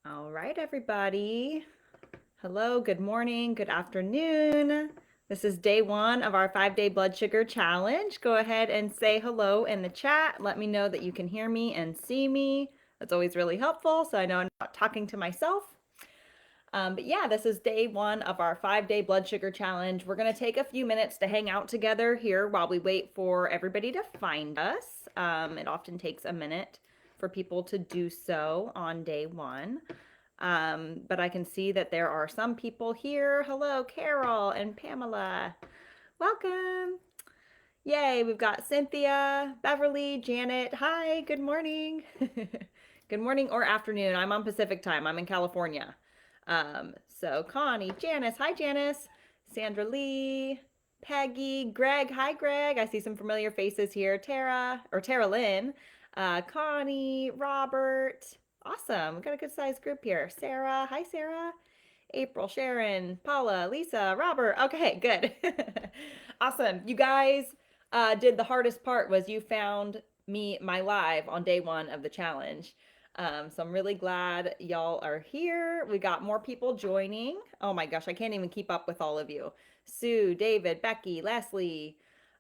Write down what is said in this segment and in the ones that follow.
All right, everybody. Hello, good morning, good afternoon. This is day one of our 5-day blood sugar challenge. Go ahead and say hello in the chat. Let me know that you can hear me and see me. That's always really helpful, so I know I'm not talking to myself. But yeah, this is day one of our 5-day blood sugar challenge. We're going to take a few minutes to hang out together here while we wait for everybody to find us. It often takes a minute for people to do so on day one. But I can see that there are some people here. Hello, Carol and Pamela. Welcome. Yay, we've got Cynthia, Beverly, Janet. Hi, good morning. Good morning or afternoon. I'm on Pacific time. I'm in California. So Connie, Janice. Hi, Janice. Sandra Lee, Peggy, Greg. Hi, Greg. I see some familiar faces here. Tara Lynn, Connie, Robert. Awesome. We've got a good sized group here. Sarah. Hi, Sarah. April, Sharon, Paula, Lisa, Robert. Okay, good. Awesome. You guys did the hardest part was you found my live on day one of the challenge. So I'm really glad y'all are here. We got more people joining. Oh my gosh, I can't even keep up with all of you. Sue, David, Becky, Leslie,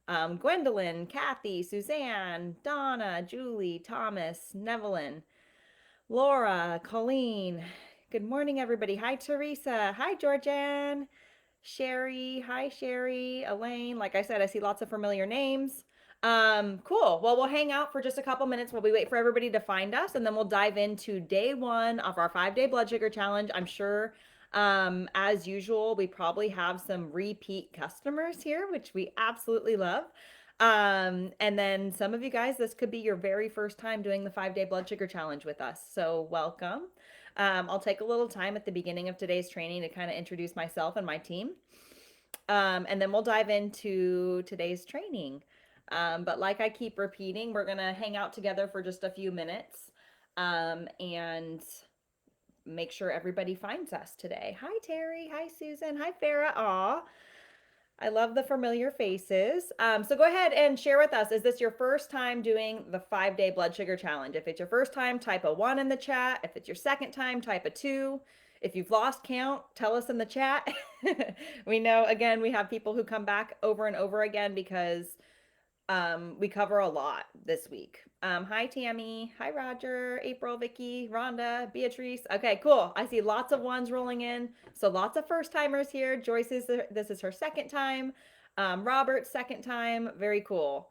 Gwendolyn, Kathy, Suzanne, Donna, Julie, Thomas, Nevelyn, Laura, Colleen. Good morning, everybody. Hi, Teresa. Hi, Georgianne. Sherry. Hi, Sherry. Elaine. Like I said, I see lots of familiar names. Cool. Well, we'll hang out for just a couple minutes while we wait for everybody to find us, and then we'll dive into day one of our 5-day blood sugar challenge. I'm sure, as usual, we probably have some repeat customers here, which we absolutely love. And then some of you guys, this could be your very first time doing the 5-day blood sugar challenge with us. So welcome. I'll take a little time at the beginning of today's training to kind of introduce myself and my team. And then we'll dive into today's training. But like I keep repeating, we're going to hang out together for just a few minutes and make sure everybody finds us today. Hi, Terry. Hi, Susan. Hi, Farah. Aw. I love the familiar faces. So go ahead and share with us. Is this your first time doing the 5-day blood sugar challenge? If it's your first time, type a 1 in the chat. If it's your second time, type a 2. If you've lost count, tell us in the chat. We know, again, we have people who come back over and over again because we cover a lot this week. Hi, Tammy. Hi, Roger, April, Vicky, Rhonda, Beatrice. Okay, cool. I see lots of ones rolling in. So lots of first timers here. Joyce this is her second time. Robert, second time. Very cool.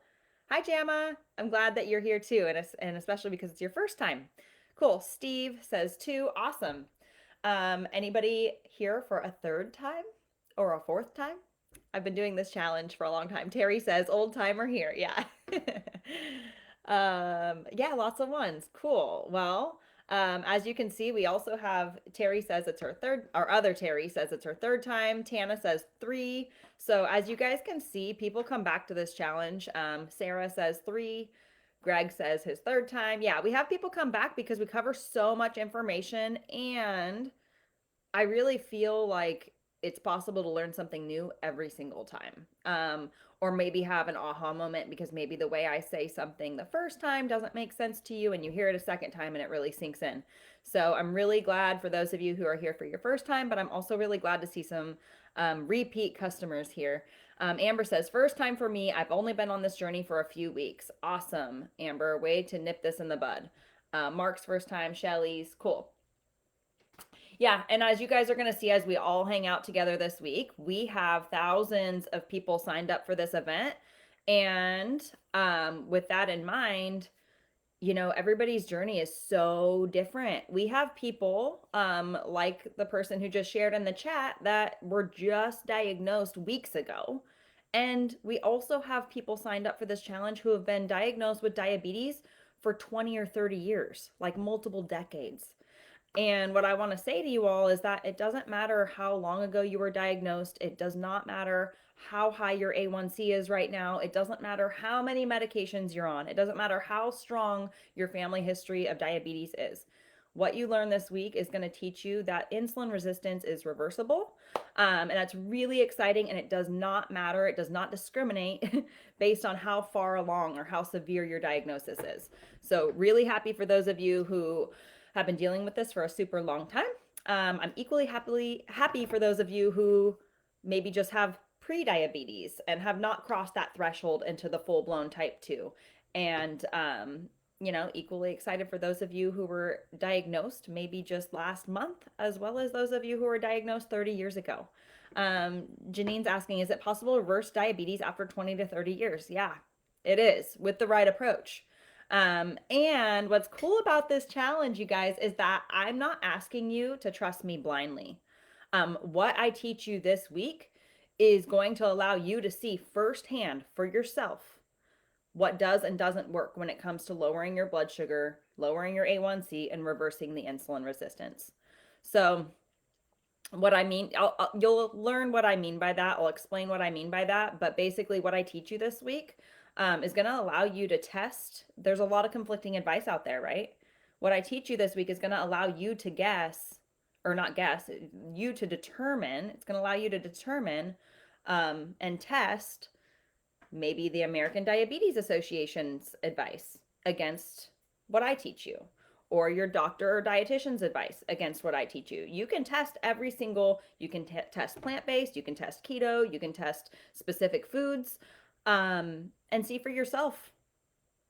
Hi, Jamma. I'm glad that you're here too, and especially because it's your first time. Cool. Steve says 2. Awesome. Anybody here for a third time or a fourth time? I've been doing this challenge for a long time. Terry says, old timer here. Yeah. Yeah, lots of ones. Cool. Well, as you can see, we also have Terry says it's her third, our other Terry says it's her third time. Tana says 3. So as you guys can see, people come back to this challenge. Sarah says 3. Greg says his third time. Yeah, we have people come back because we cover so much information, and I really feel like it's possible to learn something new every single time. Or maybe have an aha moment because maybe the way I say something the first time doesn't make sense to you and you hear it a second time and it really sinks in. So I'm really glad for those of you who are here for your first time, but I'm also really glad to see some repeat customers here. Amber says, first time for me. I've only been on this journey for a few weeks. Awesome, Amber. Way to nip this in the bud. Mark's first time, Shelly's. Cool. Yeah, and as you guys are going to see as we all hang out together this week, we have thousands of people signed up for this event. And with that in mind, everybody's journey is so different. We have people like the person who just shared in the chat that were just diagnosed weeks ago. And we also have people signed up for this challenge who have been diagnosed with diabetes for 20 or 30 years, like multiple decades. And what I want to say to you all is that it doesn't matter how long ago you were diagnosed. It does not matter how high your A1C is right now. It doesn't matter how many medications you're on. It doesn't matter how strong your family history of diabetes is. What you learn this week is going to teach you that insulin resistance is reversible. And that's really exciting. And it does not matter. It does not discriminate based on how far along or how severe your diagnosis is. So really happy for those of you who have been dealing with this for a super long time. I'm equally happy for those of you who maybe just have pre-diabetes and have not crossed that threshold into the full-blown type 2. And equally excited for those of you who were diagnosed maybe just last month, as well as those of you who were diagnosed 30 years ago. Janine's asking, is it possible to reverse diabetes after 20 to 30 years? Yeah, it is, with the right approach. And what's cool about this challenge, you guys, is that I'm not asking you to trust me blindly. What I teach you this week is going to allow you to see firsthand for yourself what does and doesn't work when it comes to lowering your blood sugar, lowering your A1C, and reversing the insulin resistance. So what I mean, you'll learn what I mean by that. I'll explain what I mean by that. But basically what I teach you this week is going to allow you to test. There's a lot of conflicting advice out there, right? What I teach you this week is going to allow you to guess, or not guess, you to determine. It's going to allow you to determine and test maybe the American Diabetes Association's advice against what I teach you, or your doctor or dietitian's advice against what I teach you. You can test you can test plant-based, you can test keto, you can test specific foods, and see for yourself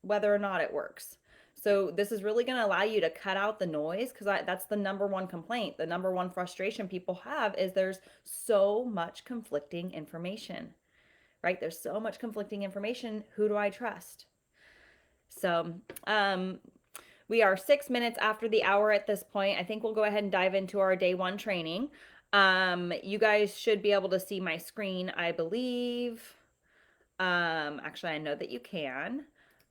whether or not it works. So this is really going to allow you to cut out the noise, because that's the number one complaint. The number one frustration people have is there's so much conflicting information, right? There's so much conflicting information. Who do I trust? So we are 6 minutes after the hour at this point. I think we'll go ahead and dive into our day one training. You guys should be able to see my screen, I believe. Actually, I know that you can.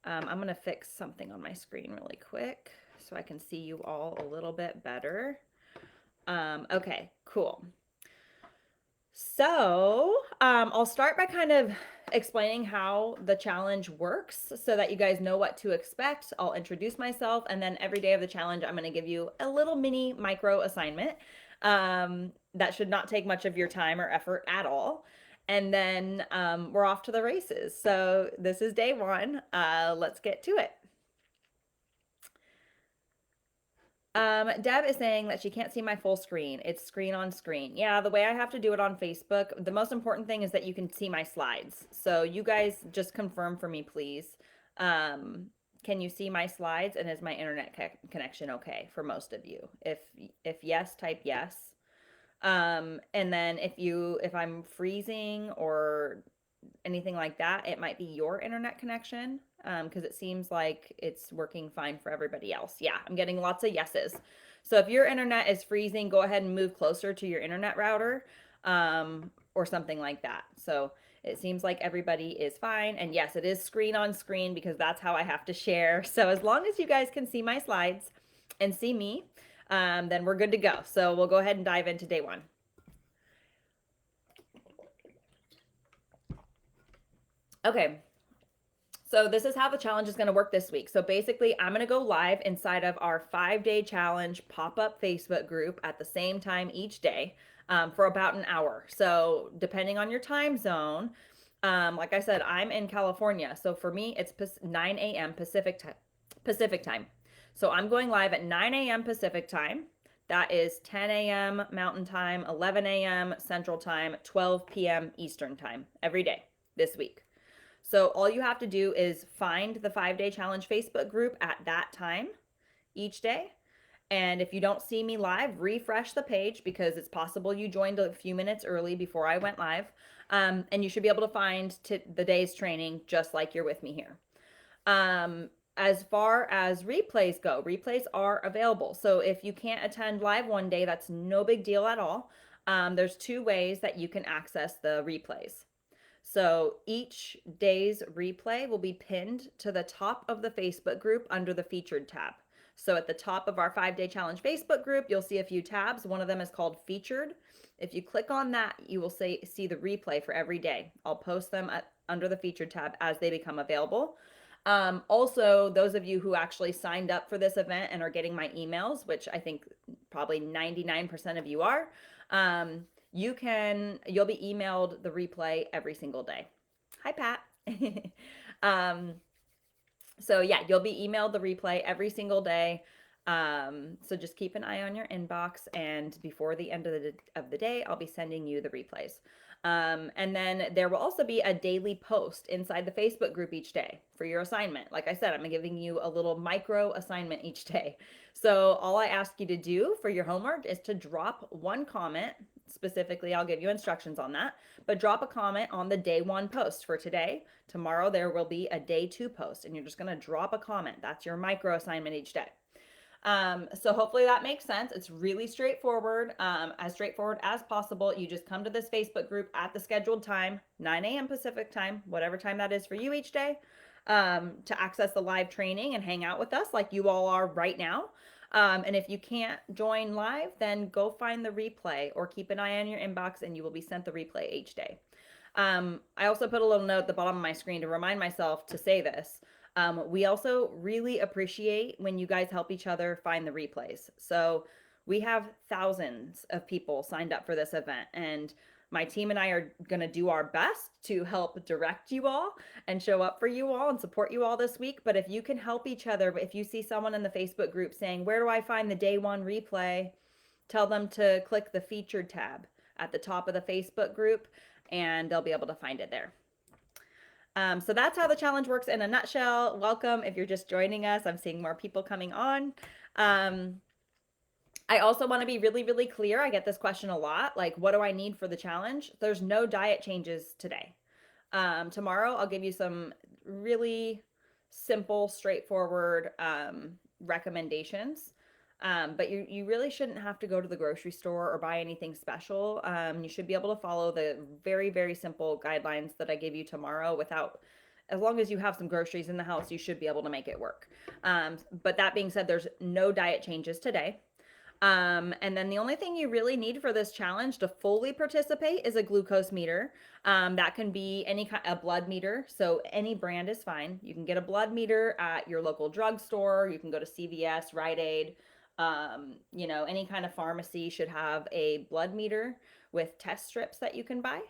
I'm going to fix something on my screen really quick so I can see you all a little bit better. Okay, cool. So I'll start by kind of explaining how the challenge works so that you guys know what to expect. I'll introduce myself, and then every day of the challenge, I'm going to give you a little mini micro assignment that should not take much of your time or effort at all. And then we're off to the races. So this is day one. Let's get to it. Deb is saying that she can't see my full screen. It's screen on screen. Yeah, the way I have to do it on Facebook, the most important thing is that you can see my slides. So you guys just confirm for me, please. Can you see my slides, and is my internet connection okay for most of you? If yes, type yes. And then if I'm freezing or anything like that, it might be your internet connection, because it seems like it's working fine for everybody else. Yeah, I'm getting lots of yeses. So if your internet is freezing, go ahead and move closer to your internet router, or something like that. So it seems like everybody is fine. And yes, it is screen on screen because that's how I have to share. So as long as you guys can see my slides and see me, then we're good to go. So we'll go ahead and dive into day one. Okay, so this is how the challenge is going to work this week. So basically, I'm going to go live inside of our 5-day challenge pop-up Facebook group at the same time each day for about an hour. So depending on your time zone, like I said, I'm in California. So for me, it's 9 a.m. Pacific time. So I'm going live at 9 a.m. Pacific time. That is 10 a.m. Mountain Time, 11 a.m. Central Time, 12 p.m. Eastern Time every day this week. So all you have to do is find the 5-day challenge Facebook group at that time each day. And if you don't see me live, refresh the page, because it's possible you joined a few minutes early before I went live. And you should be able to find the day's training just like you're with me here. As far as replays go, replays are available. So if you can't attend live one day, that's no big deal at all. There's 2 ways that you can access the replays. So each day's replay will be pinned to the top of the Facebook group under the featured tab. So at the top of our 5-day challenge Facebook group, you'll see a few tabs. One of them is called featured. If you click on that, you will see the replay for every day. I'll post them under the featured tab as they become available. Also, those of you who actually signed up for this event and are getting my emails, which I think probably 99% of you are, you'll be emailed the replay every single day. Hi, Pat. So yeah, you'll be emailed the replay every single day. So just keep an eye on your inbox, and before the end of the day, I'll be sending you the replays. And then there will also be a daily post inside the Facebook group each day for your assignment. Like I said, I'm giving you a little micro assignment each day. So all I ask you to do for your homework is to drop one comment. Specifically, I'll give you instructions on that, but drop a comment on the day one post for today. Tomorrow, there will be a day two post, and you're just going to drop a comment. That's your micro assignment each day. So hopefully that makes sense. It's really straightforward, as straightforward as possible. You just come to this Facebook group at the scheduled time, 9 a.m. Pacific time, whatever time that is for you each day, to access the live training and hang out with us like you all are right now. And if you can't join live, then go find the replay or keep an eye on your inbox and you will be sent the replay each day. I also put a little note at the bottom of my screen to remind myself to say this. We also really appreciate when you guys help each other find the replays. So we have thousands of people signed up for this event, and my team and I are going to do our best to help direct you all and show up for you all and support you all this week. But if you can help each other, if you see someone in the Facebook group saying, "Where do I find the day one replay?" Tell them to click the featured tab at the top of the Facebook group, and they'll be able to find it there. So that's how the challenge works in a nutshell. Welcome if you're just joining us. I'm seeing more people coming on. I also want to be really, really clear. I get this question a lot, like, what do I need for the challenge? There's no diet changes today. Tomorrow, I'll give you some really simple, straightforward recommendations. But you really shouldn't have to go to the grocery store or buy anything special. You should be able to follow the very, very simple guidelines that I give you tomorrow as long as you have some groceries in the house, you should be able to make it work. But that being said, there's no diet changes today. And then the only thing you really need for this challenge to fully participate is a glucose meter. That can be any kind of blood meter. So any brand is fine. You can get a blood meter at your local drugstore. You can go to CVS, Rite Aid. Any kind of pharmacy should have a blood meter with test strips that you can buy.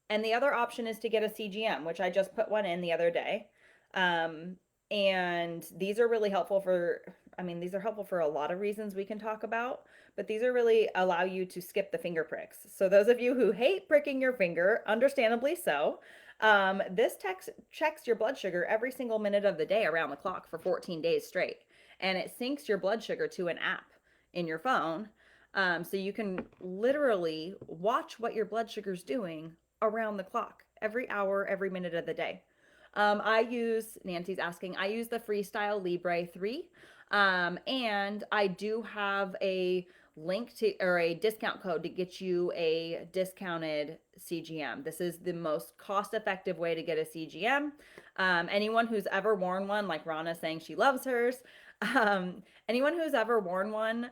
And the other option is to get a CGM, which I just put one in the other day. And these are really helpful these are helpful for a lot of reasons we can talk about, but these are really allow you to skip the finger pricks. So those of you who hate pricking your finger, understandably so, this checks your blood sugar every single minute of the day around the clock for 14 days straight. And it syncs your blood sugar to an app in your phone. So you can literally watch what your blood sugar is doing around the clock, every hour, every minute of the day. Nancy's asking, I use the Freestyle Libre 3. And I do have a link to, or a discount code to get you a discounted CGM. This is the most cost-effective way to get a CGM. Anyone who's ever worn one, like Rana saying she loves hers, anyone who's ever worn one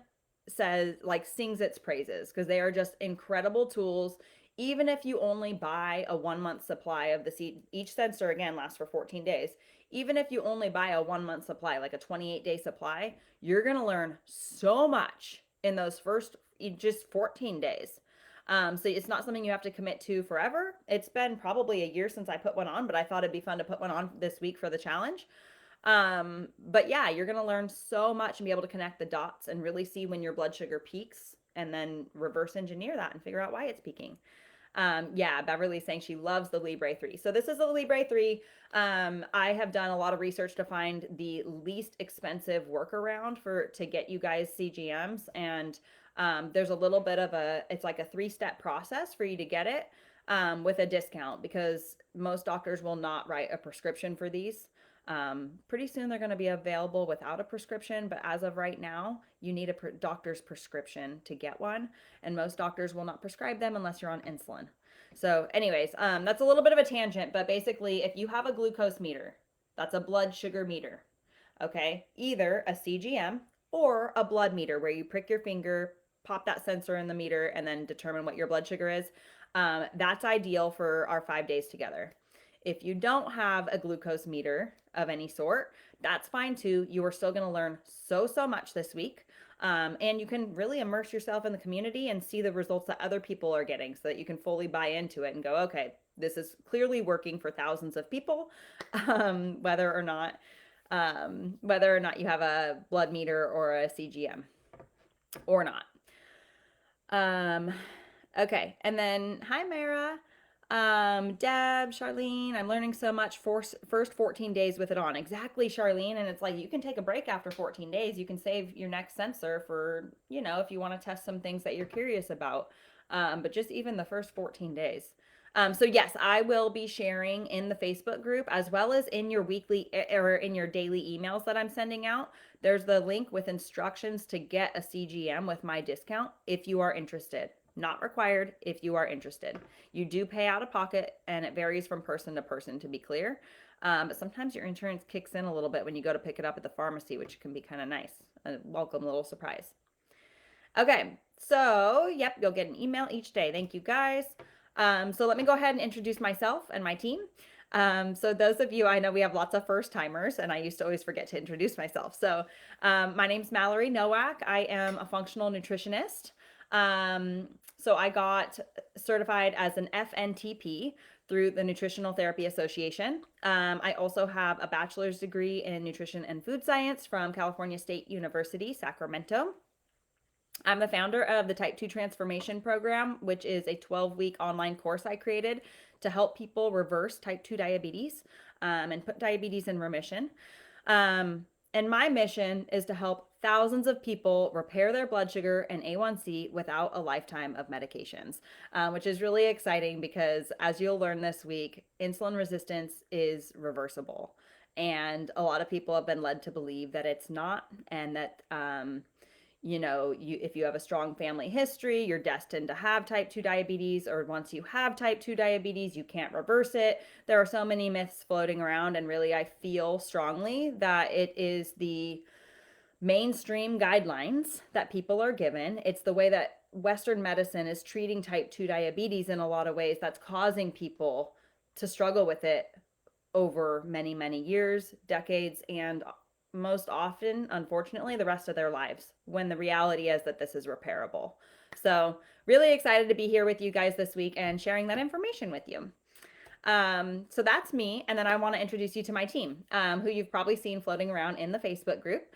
sings its praises because they are just incredible tools. Even if you only buy a 1 month supply of each sensor again lasts for 14 days. Even if you only buy a 1 month supply, like a 28-day supply, you're going to learn so much in those first just 14 days. So it's not something you have to commit to forever. It's been probably a year since I put one on, but I thought it'd be fun to put one on this week for the challenge. But yeah, you're going to learn so much and be able to connect the dots and really see when your blood sugar peaks and then reverse engineer that and figure out why it's peaking. Beverly's saying she loves the Libre 3. So this is the Libre 3. I have done a lot of research to find the least expensive workaround to get you guys CGMs. And there's a little bit of it's like a 3-step process for you to get it with a discount because most doctors will not write a prescription for these. Pretty soon they're going to be available without a prescription, but as of right now, you need a doctor's prescription to get one, and most doctors will not prescribe them unless you're on insulin. So anyways, that's a little bit of a tangent, but basically if you have a glucose meter, that's a blood sugar meter, okay? Either a CGM or a blood meter where you prick your finger, pop that sensor in the meter, and then determine what your blood sugar is. That's ideal for our 5 days together. If you don't have a glucose meter of any sort, that's fine too. You are still going to learn so much this week. And you can really immerse yourself in the community and see the results that other people are getting so that you can fully buy into it and go, okay, this is clearly working for thousands of people, whether or not whether or not you have a blood meter or a CGM or not. Okay. And then, hi, Mara. Deb, Charlene, I'm learning so much for first 14 days with it on. Exactly, Charlene. And it's like, you can take a break after 14 days. You can save your next sensor for, if you want to test some things that you're curious about. But just even the first 14 days. So yes, I will be sharing in the Facebook group as well as in your weekly or in your daily emails that I'm sending out. There's the link with instructions to get a CGM with my discount if you are interested. Not required if you are interested. You do pay out of pocket and it varies from person to person, to be clear. But sometimes your insurance kicks in a little bit when you go to pick it up at the pharmacy, which can be kind of nice. A welcome little surprise. Okay, so yep, you'll get an email each day. Thank you guys. So let me go ahead and introduce myself and my team. So those of you, I know we have lots of first timers and I used to always forget to introduce myself. So my name's Mallory Nowak. I am a functional nutritionist. So I got certified as an FNTP through the Nutritional Therapy Association. I also have a bachelor's degree in nutrition and food science from California State University, Sacramento. I'm the founder of the Type 2 Transformation Program, which is a 12-week online course I created to help people reverse type 2 diabetes and put diabetes in remission. And my mission is to help thousands of people repair their blood sugar and A1C without a lifetime of medications, which is really exciting because, as you'll learn this week, insulin resistance is reversible. And a lot of people have been led to believe that it's not, and that if you have a strong family history, you're destined to have type 2 diabetes, or once you have type 2 diabetes, you can't reverse it. There are so many myths floating around, and really I feel strongly that it is the mainstream guidelines that people are given. It's the way that Western medicine is treating type 2 diabetes in a lot of ways that's causing people to struggle with it over many, many years, decades, and most often, unfortunately, the rest of their lives, when the reality is that this is repairable. So really excited to be here with you guys this week and sharing that information with you. So that's me. And then I want to introduce you to my team, who you've probably seen floating around in the Facebook group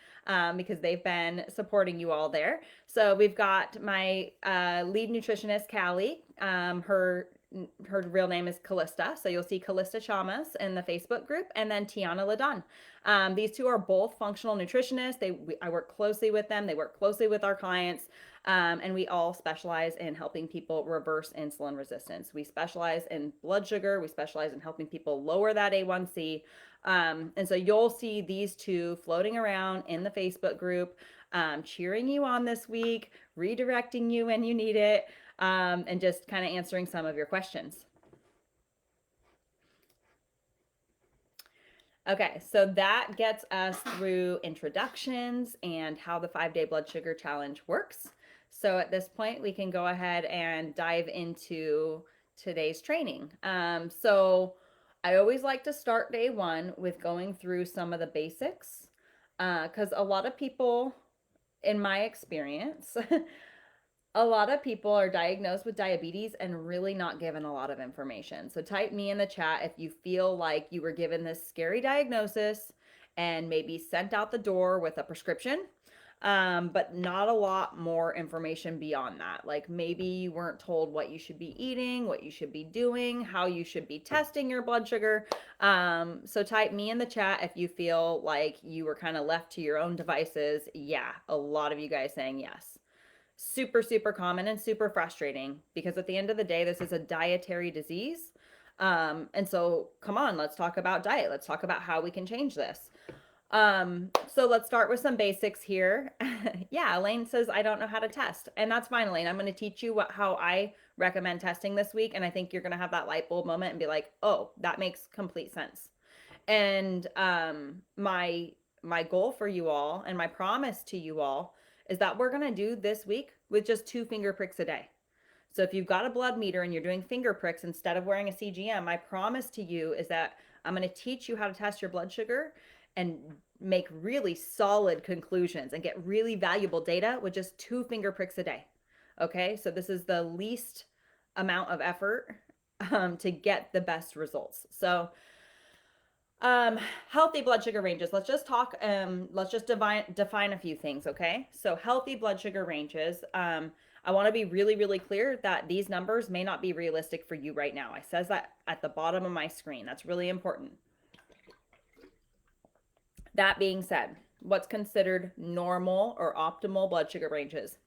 because they've been supporting you all there. So we've got my lead nutritionist, Callie. Her real name is Callista. So you'll see Callista Chamas in the Facebook group, and then Tiana Ladon. These two are both functional nutritionists. I work closely with them. They work closely with our clients. And we all specialize in helping people reverse insulin resistance. We specialize in blood sugar. We specialize in helping people lower that A1C. And so you'll see these two floating around in the Facebook group, cheering you on this week, redirecting you when you need it, and just kind of answering some of your questions. Okay, so that gets us through introductions and how the 5-day blood sugar challenge works. So at this point, we can go ahead and dive into today's training. So I always like to start day one with going through some of the basics because a lot of people, in my experience, a lot of people are diagnosed with diabetes and really not given a lot of information. So type me in the chat if you feel like you were given this scary diagnosis and maybe sent out the door with a prescription, but not a lot more information beyond that. Like maybe you weren't told what you should be eating, what you should be doing, how you should be testing your blood sugar. So type me in the chat if you feel like you were kind of left to your own devices. Yeah, a lot of you guys saying yes. Super, super common and super frustrating because at the end of the day, this is a dietary disease. And so come on, let's talk about diet. Let's talk about how we can change this. So let's start with some basics here. Yeah, Elaine says, I don't know how to test. And that's fine, Elaine. I'm going to teach you how I recommend testing this week. And I think you're going to have that light bulb moment and be like, oh, that makes complete sense. And my goal for you all and my promise to you all is that we're going to do this week with just 2 finger pricks a day. So if you've got a blood meter and you're doing finger pricks instead of wearing a CGM, my promise to you is that I'm going to teach you how to test your blood sugar and make really solid conclusions and get really valuable data with just 2 finger pricks a day. Okay, so this is the least amount of effort to get the best results. So Healthy blood sugar ranges. Let's just talk, let's just define a few things, okay? So healthy blood sugar ranges, I want to be really, really clear that these numbers may not be realistic for you right now. I says that at the bottom of my screen. That's really important. That being said, what's considered normal or optimal blood sugar ranges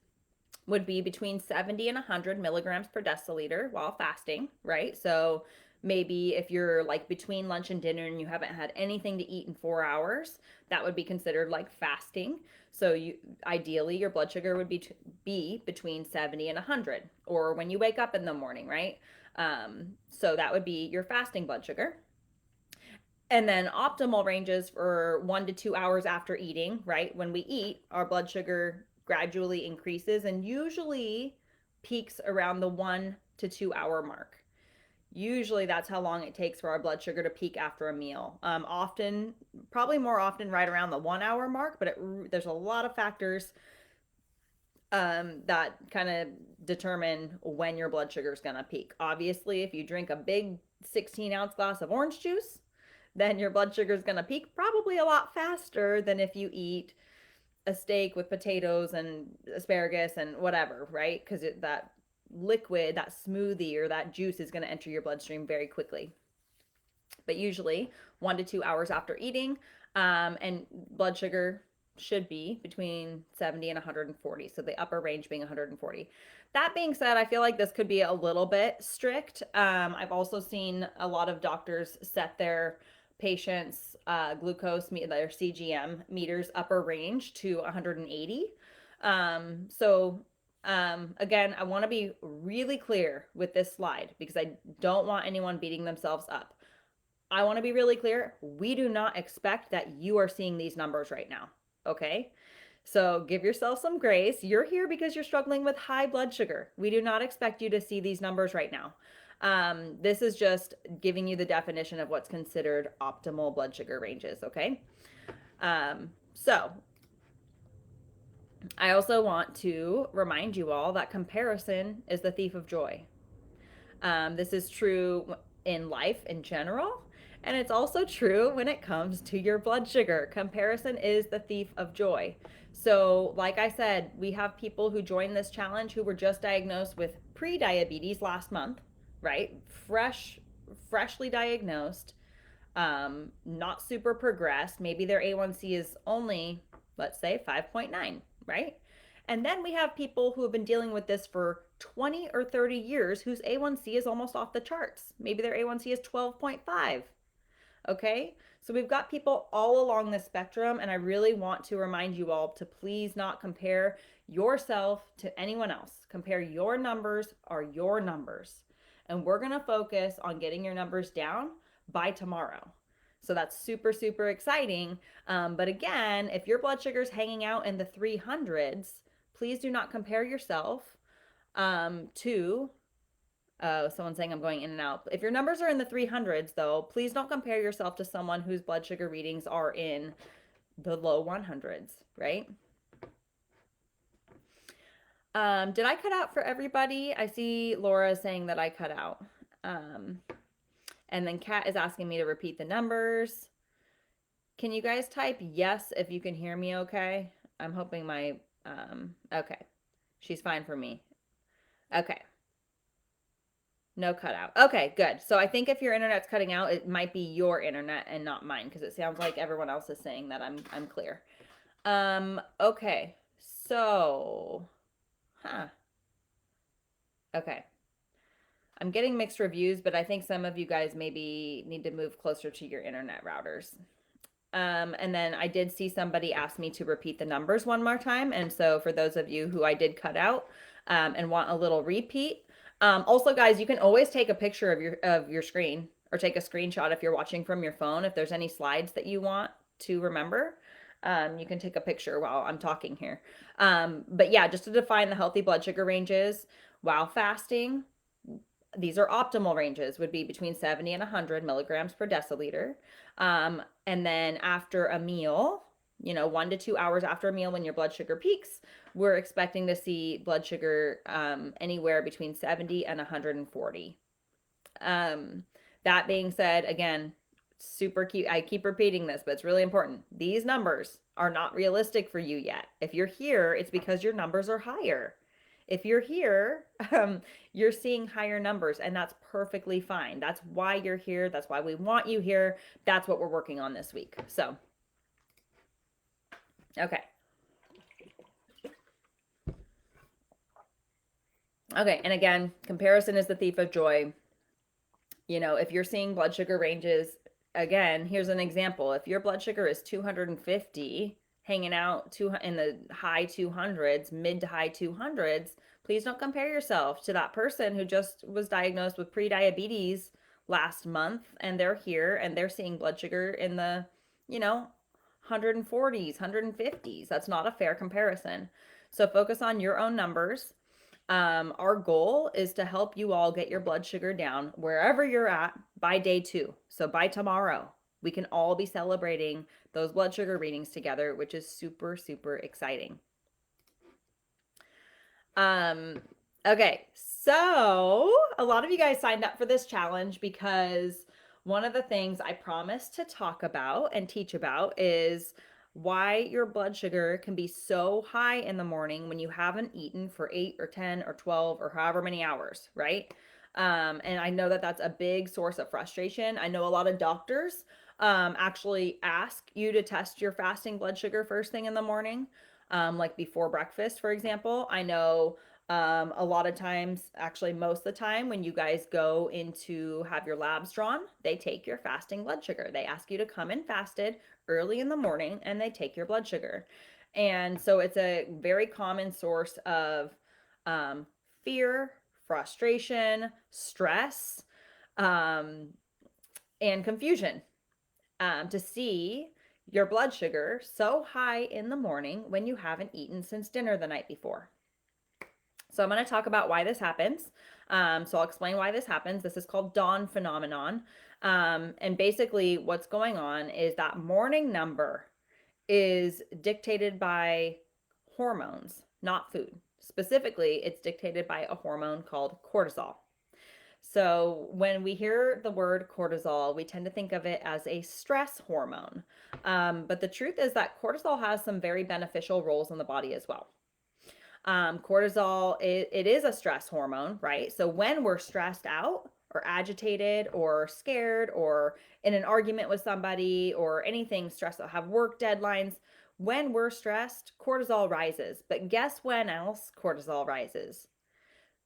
would be between 70 and 100 milligrams per deciliter while fasting, right? So maybe if you're like between lunch and dinner and you haven't had anything to eat in 4 hours, that would be considered like fasting. So you ideally your blood sugar would be between 70 and 100, or when you wake up in the morning, right? So that would be your fasting blood sugar. And then optimal ranges for 1 to 2 hours after eating, right? When we eat, our blood sugar gradually increases and usually peaks around the 1 to 2 hour mark. Usually that's how long it takes for our blood sugar to peak after a meal. Often, probably more often, right around the 1 hour mark, but there's a lot of factors that kind of determine when your blood sugar is going to peak. Obviously, if you drink a big 16-ounce glass of orange juice, then your blood sugar is going to peak probably a lot faster than if you eat a steak with potatoes and asparagus and whatever, right? Because that liquid, that smoothie or that juice is going to enter your bloodstream very quickly. But usually 1 to 2 hours after eating, and blood sugar should be between 70 and 140. So the upper range being 140. That being said, I feel like this could be a little bit strict. I've also seen a lot of doctors set their patients' glucose, their CGM meters upper range to 180. Again, I want to be really clear with this slide because I don't want anyone beating themselves up. I want to be really clear. We do not expect that you are seeing these numbers right now. Okay. So give yourself some grace. You're here because you're struggling with high blood sugar. We do not expect you to see these numbers right now. This is just giving you the definition of what's considered optimal blood sugar ranges. Okay. So I also want to remind you all that comparison is the thief of joy. This is true in life in general, and it's also true when it comes to your blood sugar. Comparison is the thief of joy. So, like I said, we have people who joined this challenge who were just diagnosed with pre-diabetes last month, right? Freshly diagnosed, not super progressed. Maybe their A1C is only, let's say, 5.9, right? And then we have people who have been dealing with this for 20 or 30 years whose A1C is almost off the charts. Maybe their A1C is 12.5. Okay? So we've got people all along the spectrum, and I really want to remind you all to please not compare yourself to anyone else. Compare your numbers are your numbers. And we're going to focus on getting your numbers down by tomorrow. So that's super, super exciting. But again, if your blood sugar is hanging out in the 300s, please do not compare yourself to someone saying I'm going in and out. If your numbers are in the 300s, though, please don't compare yourself to someone whose blood sugar readings are in the low 100s, right? Did I cut out for everybody? I see Laura saying that I cut out. And then Kat is asking me to repeat the numbers. Can you guys type yes if you can hear me okay? I'm hoping my, okay. She's fine for me. Okay. No cutout. Okay, good. So I think if your internet's cutting out, it might be your internet and not mine because it sounds like everyone else is saying that I'm clear. Okay. So, okay. I'm getting mixed reviews, but I think some of you guys maybe need to move closer to your internet routers. And then I did see somebody ask me to repeat the numbers one more time. And so for those of you who I did cut out and want a little repeat, also guys, you can always take a picture of your screen or take a screenshot if you're watching from your phone. If there's any slides that you want to remember, you can take a picture while I'm talking here. But yeah, just to define the healthy blood sugar ranges while fasting, these are optimal ranges, would be between 70 and 100 milligrams per deciliter. And then after a meal, 1 to 2 hours after a meal when your blood sugar peaks, we're expecting to see blood sugar anywhere between 70 and 140. That being said, again, super cute. I keep repeating this, but it's really important. These numbers are not realistic for you yet. If you're here, it's because your numbers are higher. If you're here, you're seeing higher numbers, and that's perfectly fine. That's why you're here. That's why we want you here. That's what we're working on this week. So, okay. Okay, and again, comparison is the thief of joy. You know, if you're seeing blood sugar ranges, again, here's an example. If your blood sugar is 250, hanging out in the high 200s, mid to high 200s, please don't compare yourself to that person who just was diagnosed with prediabetes last month and they're here and they're seeing blood sugar in the, you know, 140s, 150s. That's not a fair comparison. So focus on your own numbers. Our goal is to help you all get your blood sugar down wherever you're at by day 2. So by tomorrow, we can all be celebrating those blood sugar readings together, which is super, super exciting. Okay, so a lot of you guys signed up for this challenge because one of the things I promised to talk about and teach about is why your blood sugar can be so high in the morning when you haven't eaten for 8 or 10 or 12 or however many hours, right? And I know that that's a big source of frustration. I know a lot of doctors actually ask you to test your fasting blood sugar first thing in the morning, like before breakfast, for example. I know a lot of times, actually most of the time, when you guys go in to have your labs drawn, they take your fasting blood sugar. They ask you to come in fasted early in the morning and they take your blood sugar. And so it's a very common source of fear, frustration, stress, and confusion to see your blood sugar so high in the morning when you haven't eaten since dinner the night before. So I'm going to talk about why this happens. So I'll explain why this happens. This is called dawn phenomenon. And basically what's going on is that morning number is dictated by hormones, not food. Specifically, it's dictated by a hormone called cortisol. So when we hear the word cortisol, we tend to think of it as a stress hormone. But the truth is that cortisol has some very beneficial roles in the body as well. Cortisol, it is a stress hormone, right? So when we're stressed out or agitated or scared or in an argument with somebody or anything stressful, have work deadlines, when we're stressed, cortisol rises. But guess when else cortisol rises?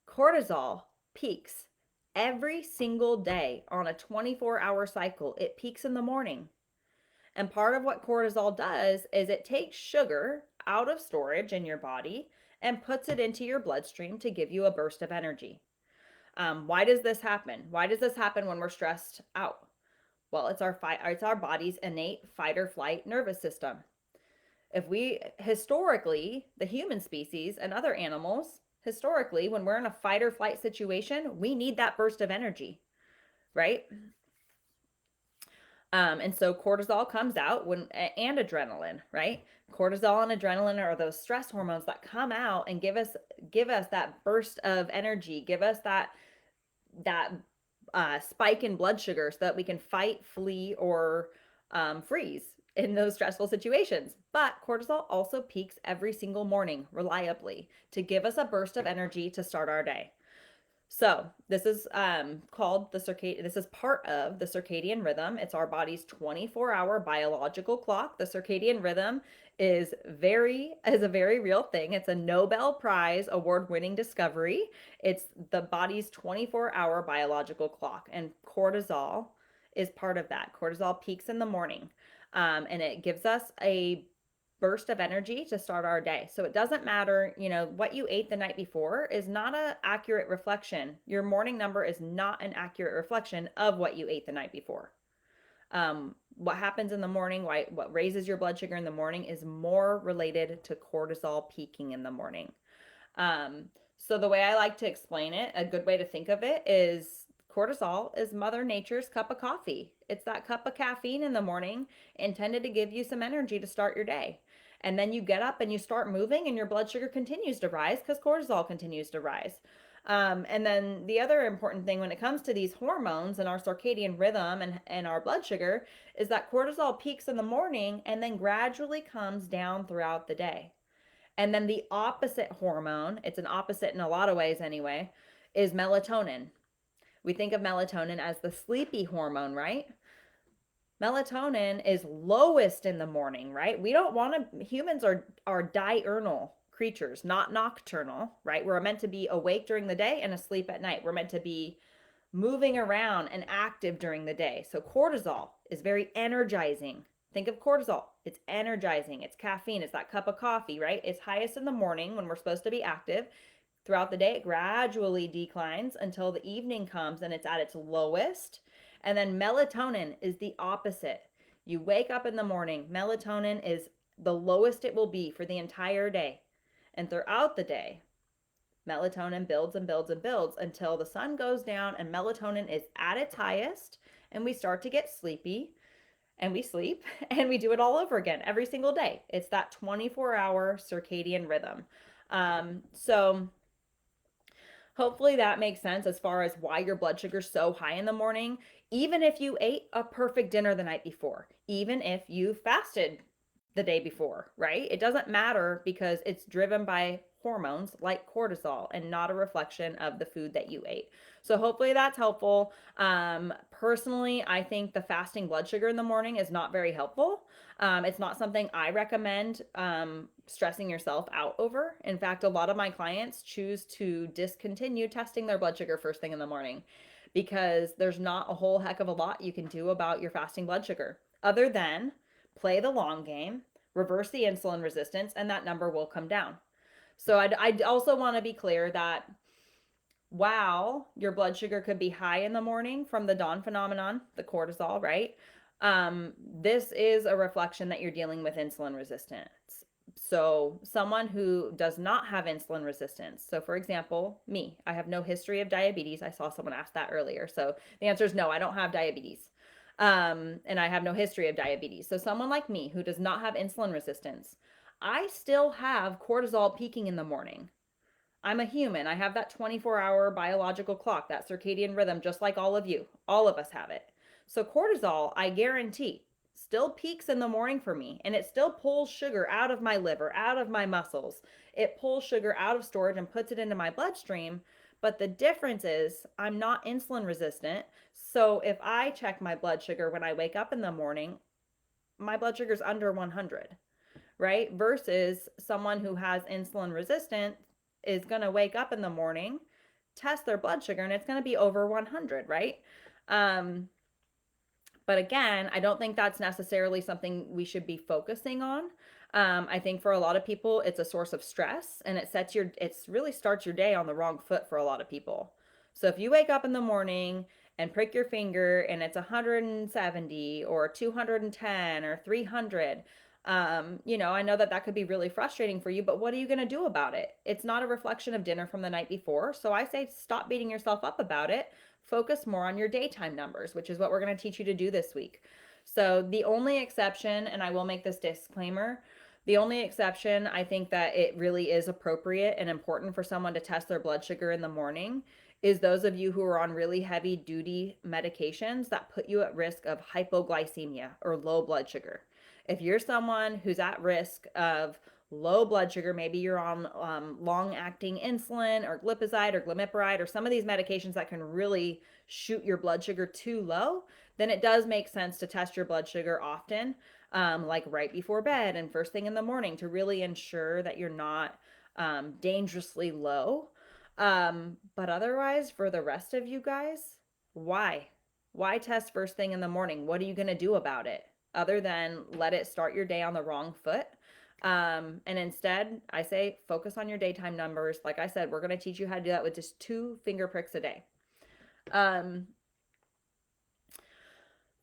Cortisol peaks every single day on a 24-hour cycle. It peaks in the morning. And part of what cortisol does is it takes sugar out of storage in your body and puts it into your bloodstream to give you a burst of energy. Why does this happen? Why does this happen when we're stressed out? Well, it's our body's innate fight or flight nervous system. If we historically, the human species and other animals, historically, when we're in a fight or flight situation, we need that burst of energy, right? And so cortisol comes out and adrenaline, right? Cortisol and adrenaline are those stress hormones that come out and give us that burst of energy, give us that spike in blood sugar so that we can fight, flee, or freeze in those stressful situations. But cortisol also peaks every single morning reliably to give us a burst of energy to start our day. So this is called the circadian. This is part of the circadian rhythm. It's our body's 24-hour biological clock. The circadian rhythm is a very real thing. It's a Nobel Prize award-winning discovery. It's the body's 24-hour biological clock, and cortisol is part of that. Cortisol peaks in the morning, and it gives us a burst of energy to start our day. So it doesn't matter, what you ate the night before is not an accurate reflection. Your morning number is not an accurate reflection of what you ate the night before. What happens in the morning, what raises your blood sugar in the morning is more related to cortisol peaking in the morning. So the way I like to explain it, a good way to think of it is cortisol is Mother Nature's cup of coffee. It's that cup of caffeine in the morning intended to give you some energy to start your day. And then you get up and you start moving and your blood sugar continues to rise because cortisol continues to rise. And then the other important thing when it comes to these hormones and our circadian rhythm and our blood sugar is that cortisol peaks in the morning and then gradually comes down throughout the day. And then the opposite hormone, it's an opposite in a lot of ways anyway, is melatonin. We think of melatonin as the sleepy hormone, right? Melatonin is lowest in the morning, right? We don't want to, humans are diurnal creatures, not nocturnal, right? We're meant to be awake during the day and asleep at night. We're meant to be moving around and active during the day. So cortisol is very energizing. Think of cortisol. It's energizing. It's caffeine. It's that cup of coffee, right? It's highest in the morning when we're supposed to be active. Throughout the day, it gradually declines until the evening comes and it's at its lowest. And then melatonin is the opposite. You wake up in the morning, melatonin is the lowest it will be for the entire day. And throughout the day, melatonin builds and builds and builds until the sun goes down and melatonin is at its highest and we start to get sleepy and we sleep and we do it all over again every single day. It's that 24-hour circadian rhythm. So hopefully that makes sense as far as why your blood sugar's so high in the morning, even if you ate a perfect dinner the night before, even if you fasted the day before, right? It doesn't matter because it's driven by hormones like cortisol and not a reflection of the food that you ate. So hopefully that's helpful. Personally, I think the fasting blood sugar in the morning is not very helpful. It's not something I recommend stressing yourself out over. In fact, a lot of my clients choose to discontinue testing their blood sugar first thing in the morning because there's not a whole heck of a lot you can do about your fasting blood sugar other than play the long game, reverse the insulin resistance, and that number will come down. So I'd also want to be clear that while your blood sugar could be high in the morning from the dawn phenomenon, the cortisol, right? This is a reflection that you're dealing with insulin resistance. So someone who does not have insulin resistance. So for example, me, I have no history of diabetes. I saw someone ask that earlier. So the answer is no, I don't have diabetes. And I have no history of diabetes. So someone like me who does not have insulin resistance, I still have cortisol peaking in the morning. I'm a human. I have that 24-hour biological clock, that circadian rhythm, just like all of you. All of us have it. So cortisol, I guarantee, still peaks in the morning for me, and it still pulls sugar out of my liver, out of my muscles. It pulls sugar out of storage and puts it into my bloodstream. But the difference is I'm not insulin resistant. So if I check my blood sugar when I wake up in the morning, my blood sugar is under 100, right? Versus someone who has insulin resistant is going to wake up in the morning, test their blood sugar, and it's going to be over 100, right? But again, I don't think that's necessarily something we should be focusing on. I think for a lot of people, it's a source of stress and it really starts your day on the wrong foot for a lot of people. So if you wake up in the morning and prick your finger and it's 170 or 210 or 300, I know that could be really frustrating for you, but what are you going to do about it? It's not a reflection of dinner from the night before. So I say stop beating yourself up about it. Focus more on your daytime numbers, which is what we're going to teach you to do this week. So the only exception, and I will make this disclaimer, the only exception I think that it really is appropriate and important for someone to test their blood sugar in the morning is those of you who are on really heavy duty medications that put you at risk of hypoglycemia or low blood sugar. If you're someone who's at risk of low blood sugar, maybe you're on long-acting insulin or glipizide or glimepiride or some of these medications that can really shoot your blood sugar too low, then it does make sense to test your blood sugar often, like right before bed and first thing in the morning to really ensure that you're not dangerously low. But otherwise, for the rest of you guys, why? Why test first thing in the morning? What are you going to do about it other than let it start your day on the wrong foot? And instead, I say focus on your daytime numbers. Like I said, we're going to teach you how to do that with just 2 finger pricks a day.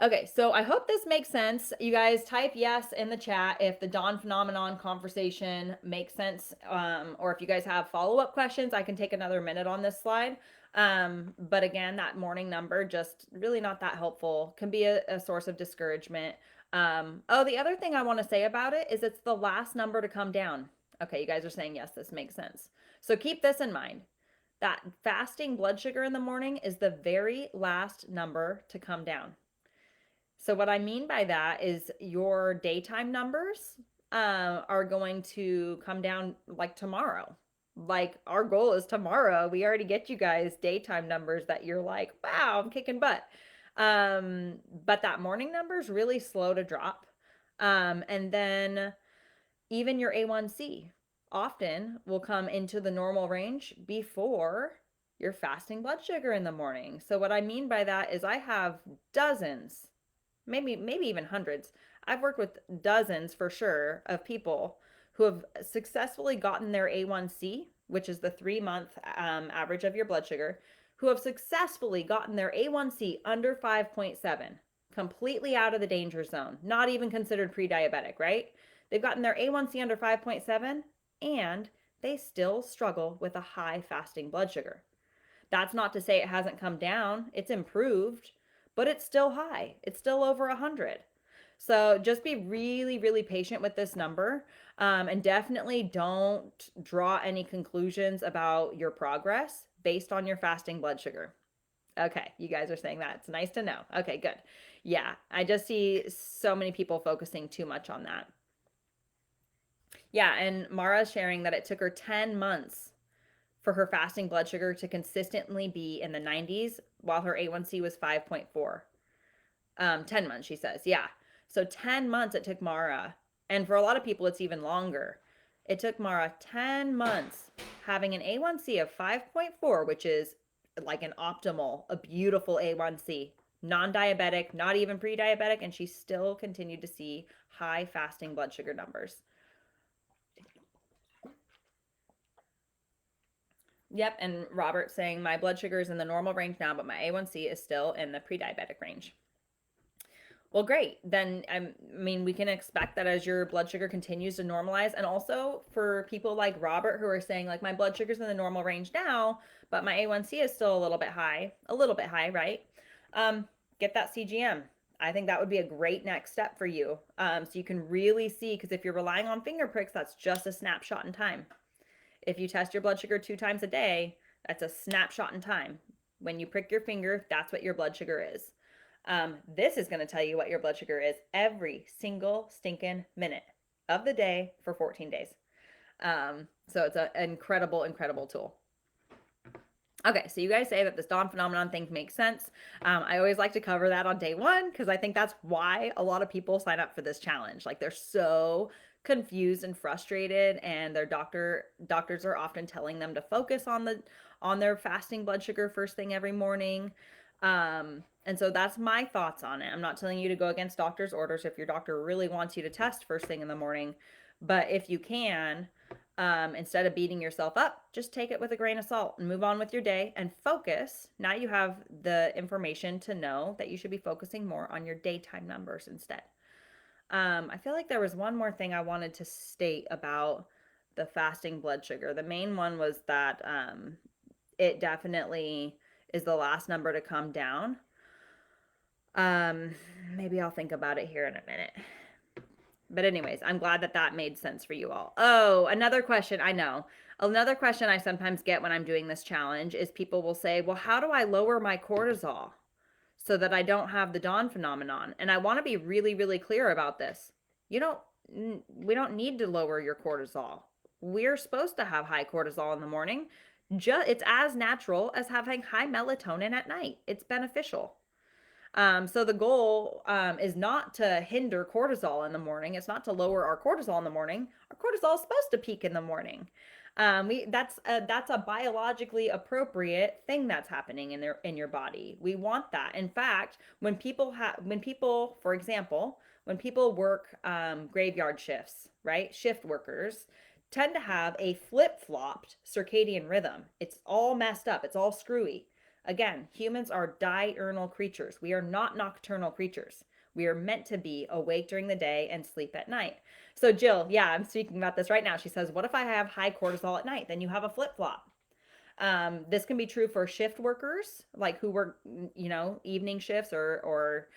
Okay, so I hope this makes sense. You guys type yes in the chat if the dawn phenomenon conversation makes sense, or if you guys have follow-up questions. I can take another minute on this slide. But again, that morning number, just really not that helpful, can be a source of discouragement. The other thing I want to say about it is it's the last number to come down. Okay, you guys are saying yes, this makes sense. So keep this in mind. That fasting blood sugar in the morning is the very last number to come down. So what I mean by that is your daytime numbers are going to come down like tomorrow. Like our goal is tomorrow. We already get you guys daytime numbers that you're like, wow, I'm kicking butt. But that morning number is really slow to drop. And then even your A1C often will come into the normal range before your fasting blood sugar in the morning. So what I mean by that is I have dozens, maybe even hundreds. I've worked with dozens for sure of people who have successfully gotten their A1C, which is the 3 month average of your blood sugar, who have successfully gotten their A1C under 5.7, completely out of the danger zone, not even considered pre-diabetic, right? They've gotten their A1C under 5.7 and they still struggle with a high fasting blood sugar. That's not to say it hasn't come down, it's improved, but it's still high. It's still over 100. So just be really, really patient with this number, and definitely don't draw any conclusions about your progress based on your fasting blood sugar. Okay, you guys are saying that. It's nice to know. Okay, good. Yeah, I just see so many people focusing too much on that. Yeah, and Mara's sharing that it took her 10 months for her fasting blood sugar to consistently be in the 90s while her A1C was 5.4. 10 months, she says. Yeah. So 10 months it took Mara. And for a lot of people, it's even longer. It took Mara 10 months having an A1C of 5.4, which is like an optimal, a beautiful A1C, non diabetic, not even pre diabetic. And she still continued to see high fasting blood sugar numbers. Yep. And Robert saying my blood sugar is in the normal range now, but my A1C is still in the pre diabetic range. Well, great. Then, I mean, we can expect that as your blood sugar continues to normalize. And also for people like Robert who are saying, like, my blood sugar's in the normal range now, but my A1C is still a little bit high, right? Get that CGM. I think that would be a great next step for you. So you can really see, because if you're relying on finger pricks, that's just a snapshot in time. If you test your blood sugar 2 times a day, that's a snapshot in time. When you prick your finger, that's what your blood sugar is. This is going to tell you what your blood sugar is every single stinking minute of the day for 14 days. So it's an incredible, incredible tool. Okay, so you guys say that this dawn phenomenon thing makes sense. I always like to cover that on day one because I think that's why a lot of people sign up for this challenge. Like they're so confused and frustrated, and their doctors are often telling them to focus on their fasting blood sugar first thing every morning. And so that's my thoughts on it. I'm not telling you to go against doctor's orders if your doctor really wants you to test first thing in the morning. But if you can, instead of beating yourself up, just take it with a grain of salt and move on with your day and focus. Now you have the information to know that you should be focusing more on your daytime numbers instead. I feel like there was one more thing I wanted to state about the fasting blood sugar. The main one was that it definitely is the last number to come down. Maybe I'll think about it here in a minute. But anyways, I'm glad that that made sense for you all. Oh, another question. I know. Another question I sometimes get when I'm doing this challenge is people will say, well, how do I lower my cortisol so that I don't have the dawn phenomenon? And I want to be really, really clear about this. We don't need to lower your cortisol. We're supposed to have high cortisol in the morning. It's as natural as having high melatonin at night. It's beneficial. So the goal is not to hinder cortisol in the morning. It's not to lower our cortisol in the morning. Our cortisol is supposed to peak in the morning. That's a biologically appropriate thing that's happening in your body. We want that. In fact, when people, for example, when people work graveyard shifts, right? Shift workers tend to have a flip-flopped circadian rhythm. It's all messed up. It's all screwy. Again, humans are diurnal creatures. We are not nocturnal creatures. We are meant to be awake during the day and sleep at night. So Jill, yeah, I'm speaking about this right now. She says, what if I have high cortisol at night? Then you have a flip-flop. This can be true for shift workers, like who work, evening shifts or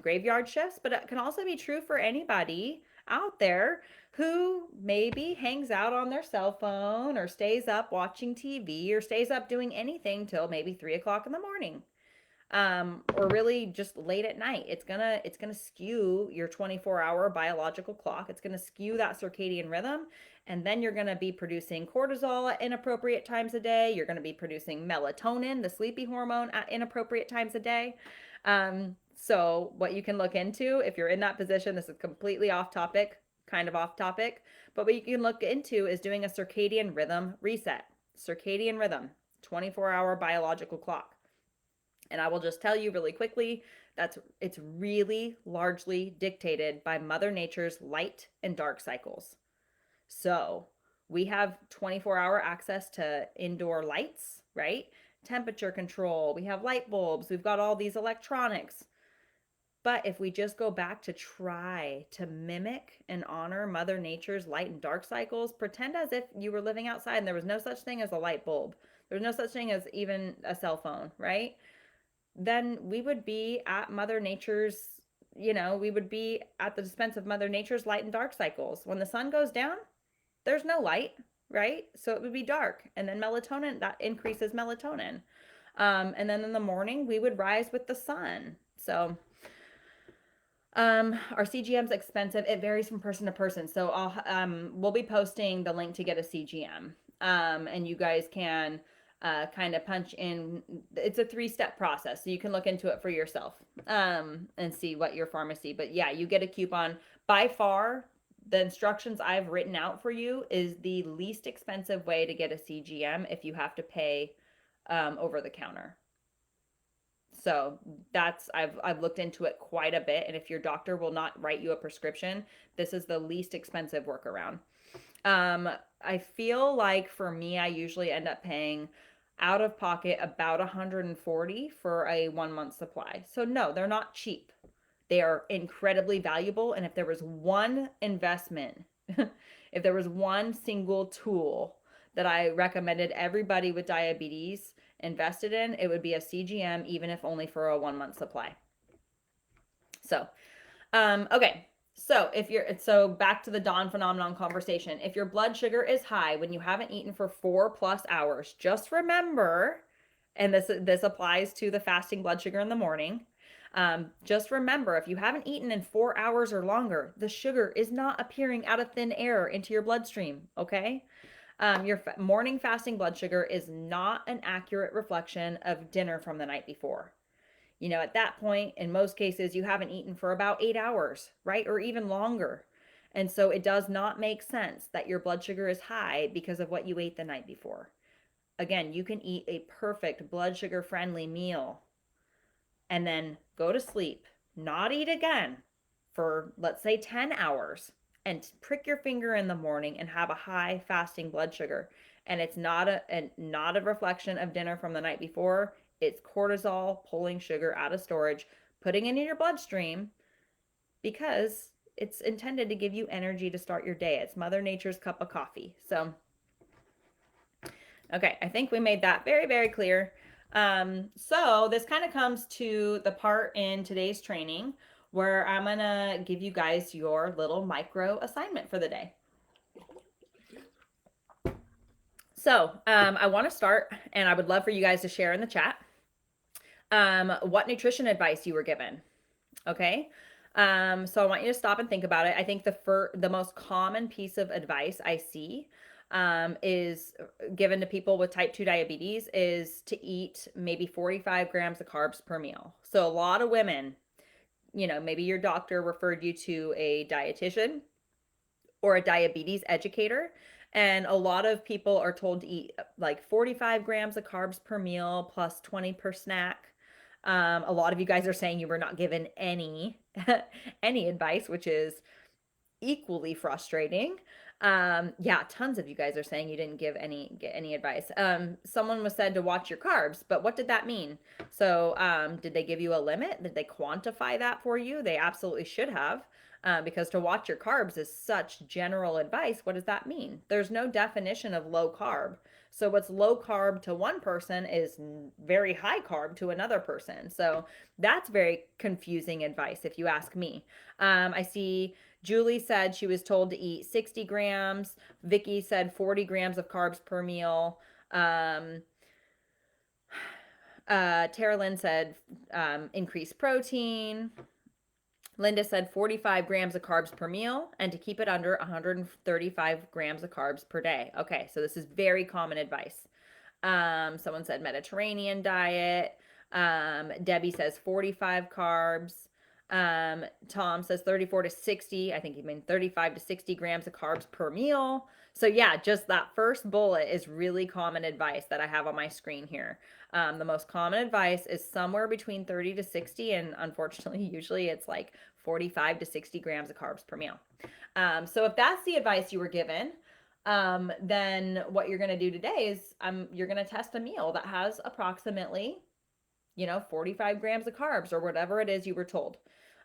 graveyard shifts, but it can also be true for anybody out there who maybe hangs out on their cell phone or stays up watching TV or stays up doing anything till maybe 3 o'clock in the morning, or really just late at night. It's gonna skew your 24-hour biological clock. It's gonna skew that circadian rhythm, and then you're gonna be producing cortisol at inappropriate times a day. You're gonna be producing melatonin, the sleepy hormone, at inappropriate times a day. So what you can look into if you're in that position, this is completely off topic, kind of off topic, but what you can look into is doing a circadian rhythm reset. Circadian rhythm, 24-hour biological clock. And I will just tell you really quickly it's really largely dictated by Mother Nature's light and dark cycles. So we have 24-hour access to indoor lights, right? Temperature control, we have light bulbs, we've got all these electronics. But if we just go back to try to mimic and honor Mother Nature's light and dark cycles, pretend as if you were living outside and there was no such thing as a light bulb, there's no such thing as even a cell phone, right? Then we would be at Mother Nature's, we would be at the dispense of Mother Nature's light and dark cycles. When the sun goes down, there's no light, right? So it would be dark. And then melatonin, that increases melatonin. And then in the morning, we would rise with the sun. So our CGM's expensive. It varies from person to person. So we'll be posting the link to get a CGM. And you guys can kind of punch in. It's a 3-step process, so you can look into it for yourself and see what your pharmacy. But yeah, you get a coupon. By far, the instructions I've written out for you is the least expensive way to get a CGM if you have to pay over the counter. So I've looked into it quite a bit, and if your doctor will not write you a prescription, this is the least expensive workaround. I feel like for me, I usually end up paying out of pocket about $140 for a 1-month supply. So no, they're not cheap. They are incredibly valuable. And if there was one investment, if there was one single tool that I recommended everybody with diabetes invested in, it would be a CGM, even if only for a 1-month supply. So, okay. So back to the dawn phenomenon conversation. If your blood sugar is high when you haven't eaten for 4+ hours, just remember, and this applies to the fasting blood sugar in the morning. Just remember, if you haven't eaten in 4 hours or longer, the sugar is not appearing out of thin air into your bloodstream. Okay. Your morning fasting blood sugar is not an accurate reflection of dinner from the night before. At that point, in most cases, you haven't eaten for about 8 hours, right? Or even longer. And so it does not make sense that your blood sugar is high because of what you ate the night before. Again, you can eat a perfect blood sugar friendly meal and then go to sleep, not eat again for, let's say, 10 hours, and prick your finger in the morning and have a high fasting blood sugar. And it's not a reflection of dinner from the night before. It's cortisol pulling sugar out of storage, putting it in your bloodstream because it's intended to give you energy to start your day. It's Mother Nature's cup of coffee. So, okay, I think we made that very, very clear. So this kind of comes to the part in today's training where I'm going to give you guys your little micro assignment for the day. So I want to start, and I would love for you guys to share in the chat what nutrition advice you were given. Okay. So I want you to stop and think about it. I think the most common piece of advice I see is given to people with type 2 diabetes is to eat maybe 45 grams of carbs per meal. So a lot of women, maybe your doctor referred you to a dietitian or a diabetes educator. And a lot of people are told to eat like 45 grams of carbs per meal plus 20 per snack. A lot of you guys are saying you were not given any advice, which is equally frustrating. Yeah, tons of you guys are saying you didn't get any advice. Someone was said to watch your carbs, but what did that mean? So, did they give you a limit? Did they quantify that for you? They absolutely should have. Because to watch your carbs is such general advice. What does that mean? There's no definition of low carb. So what's low carb to one person is very high carb to another person. So that's very confusing advice if you ask me. I see Julie said she was told to eat 60 grams. Vicky said 40 grams of carbs per meal. Tara Lynn said increase protein. Linda said 45 grams of carbs per meal and to keep it under 135 grams of carbs per day. Okay, so this is very common advice. Someone said Mediterranean diet. Debbie says 45 carbs. Tom says 34 to 60. I think he meant 35 to 60 grams of carbs per meal. So yeah, just that first bullet is really common advice that I have on my screen here. The most common advice is somewhere between 30 to 60, and unfortunately, usually it's like 45 to 60 grams of carbs per meal. So if that's the advice you were given, then what you're going to do today is you're going to test a meal that has approximately, 45 grams of carbs or whatever it is you were told.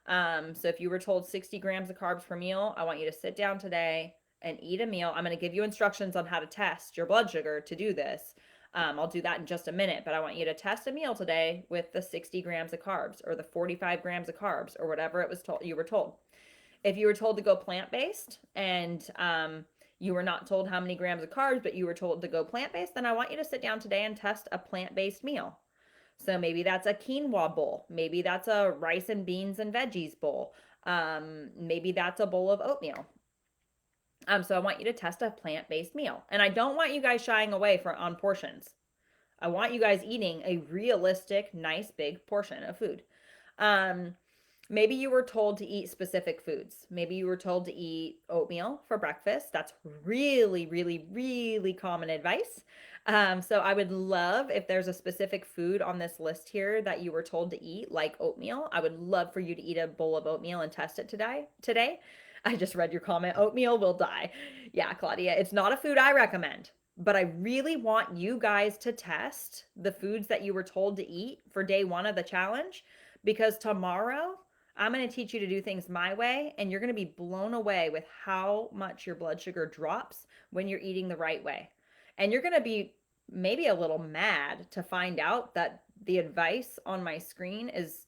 So if you were told 60 grams of carbs per meal, I want you to sit down today and eat a meal. I'm going to give you instructions on how to test your blood sugar to do this. I'll do that in just a minute, but I want you to test a meal today with the 60 grams of carbs or the 45 grams of carbs or whatever it was you were told. If you were told to go plant-based and you were not told how many grams of carbs, but you were told to go plant-based, then I want you to sit down today and test a plant-based meal. So maybe that's a quinoa bowl. Maybe that's a rice and beans and veggies bowl. Maybe that's a bowl of oatmeal. So I want you to test a plant-based meal. And I don't want you guys shying away on portions. I want you guys eating a realistic, nice, big portion of food. Maybe you were told to eat specific foods. Maybe you were told to eat oatmeal for breakfast. That's really, really, really common advice. So I would love if there's a specific food on this list here that you were told to eat, like oatmeal. I would love for you to eat a bowl of oatmeal and test it today. I just read your comment. Oatmeal will die. Yeah, Claudia, it's not a food I recommend, but I really want you guys to test the foods that you were told to eat for day 1 of the challenge, because tomorrow I'm going to teach you to do things my way, and you're going to be blown away with how much your blood sugar drops when you're eating the right way. And you're going to be maybe a little mad to find out that the advice on my screen is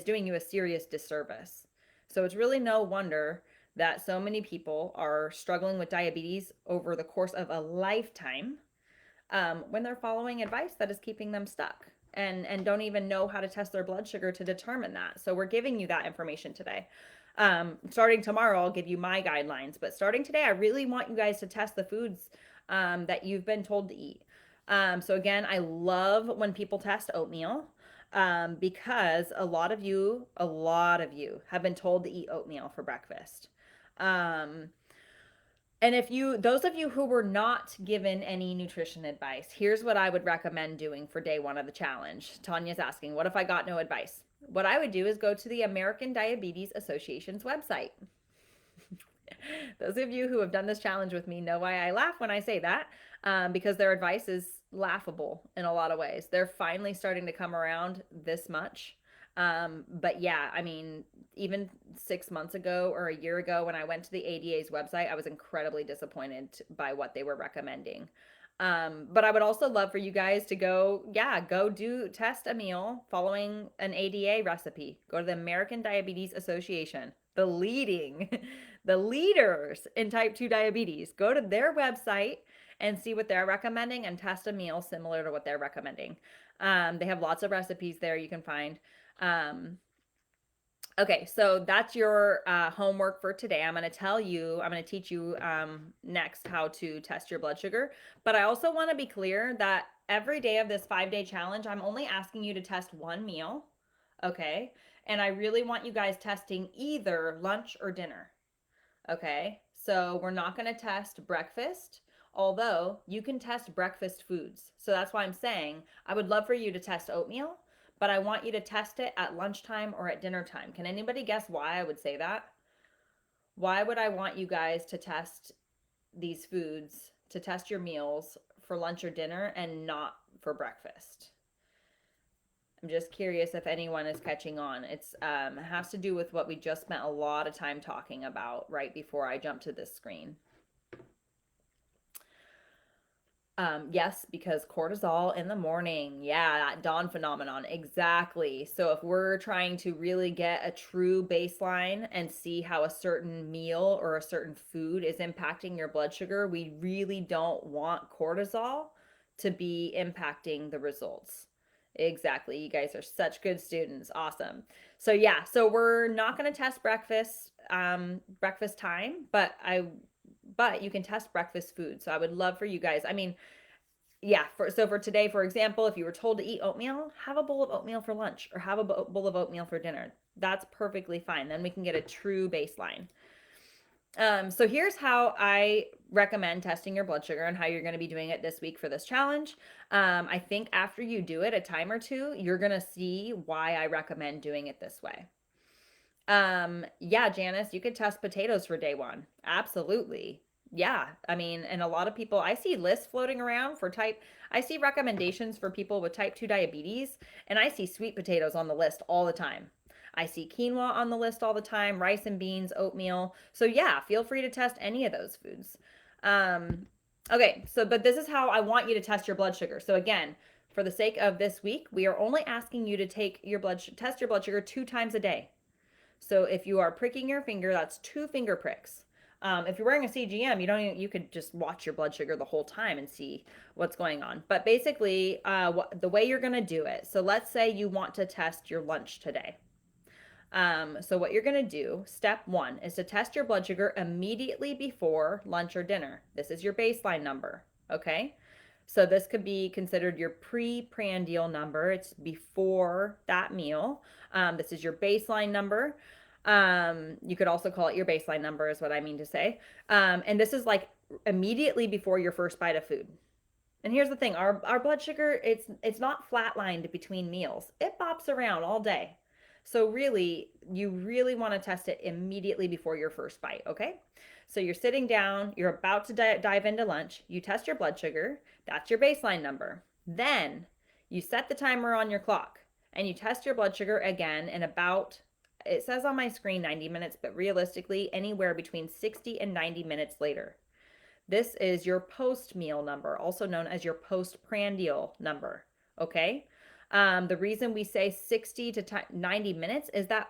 doing you a serious disservice. So it's really no wonder that so many people are struggling with diabetes over the course of a lifetime when they're following advice that is keeping them stuck and don't even know how to test their blood sugar to determine that. So we're giving you that information today. Starting tomorrow, I'll give you my guidelines, but starting today, I really want you guys to test the foods that you've been told to eat. So again, I love when people test oatmeal because a lot of you have been told to eat oatmeal for breakfast. And those of you who were not given any nutrition advice, here's what I would recommend doing for day 1 of the challenge. Tanya's asking, what if I got no advice? What I would do is go to the American Diabetes Association's website. Those of you who have done this challenge with me know why I laugh when I say that, because their advice is laughable in a lot of ways. They're finally starting to come around this much. But yeah, I mean, even 6 months ago or a year ago when I went to the ADA's website, I was incredibly disappointed by what they were recommending. But I would also love for you guys to go test a meal following an ADA recipe. Go to the American Diabetes Association, the leaders in type 2 diabetes. Go to their website and see what they're recommending and test a meal similar to what they're recommending. They have lots of recipes there you can find. Okay, so that's your homework for today. I'm going to teach you next how to test your blood sugar. But I also want to be clear that every day of this 5-day challenge, I'm only asking you to test one meal. Okay, and I really want you guys testing either lunch or dinner. Okay, so we're not going to test breakfast, although you can test breakfast foods. So that's why I'm saying I would love for you to test oatmeal, but I want you to test it at lunchtime or at dinner time. Can anybody guess why I would say that? Why would I want you guys to test these foods, to test your meals for lunch or dinner and not for breakfast? I'm just curious if anyone is catching on. It has to do with what we just spent a lot of time talking about right before I jumped to this screen. Yes, because cortisol in the morning. Yeah, that dawn phenomenon. Exactly. So if we're trying to really get a true baseline and see how a certain meal or a certain food is impacting your blood sugar, we really don't want cortisol to be impacting the results. Exactly. You guys are such good students. Awesome. So yeah, so we're not going to test breakfast time, but you can test breakfast food. So I would love for you guys. I mean, yeah, for today, for example, if you were told to eat oatmeal, have a bowl of oatmeal for lunch or have a bowl of oatmeal for dinner. That's perfectly fine. Then we can get a true baseline. So here's how I recommend testing your blood sugar and how you're going to be doing it this week for this challenge. I think after you do it a time or two, you're going to see why I recommend doing it this way. Yeah, Janice, you could test potatoes for day one. Absolutely. Yeah. I mean, and a lot of people, I see lists floating around I see recommendations for people with type 2 diabetes, and I see sweet potatoes on the list all the time. I see quinoa on the list all the time, rice and beans, oatmeal. So yeah, feel free to test any of those foods. Um, okay, but this is how I want you to test your blood sugar. So again, for the sake of this week, we are only asking you to test your blood sugar 2 times a day. So if you are pricking your finger, that's 2 finger pricks. If you're wearing a CGM, you could just watch your blood sugar the whole time and see what's going on. But basically, the way you're going to do it. So let's say you want to test your lunch today. So what you're going to do, step 1, is to test your blood sugar immediately before lunch or dinner. This is your baseline number. Okay. So this could be considered your pre-prandial number. It's before that meal. This is your baseline number. You could also call it your baseline number, is what I mean to say. And this is like immediately before your first bite of food. And here's the thing, our blood sugar, it's not flatlined between meals. It bops around all day. So really, you really want to test it immediately before your first bite, okay? So you're sitting down, you're about to dive into lunch, you test your blood sugar, that's your baseline number. Then you set the timer on your clock and you test your blood sugar again in about, it says on my screen 90 minutes, but realistically, anywhere between 60 and 90 minutes later. This is your post-meal number, also known as your postprandial number, okay? The reason we say 60 to 90 minutes is that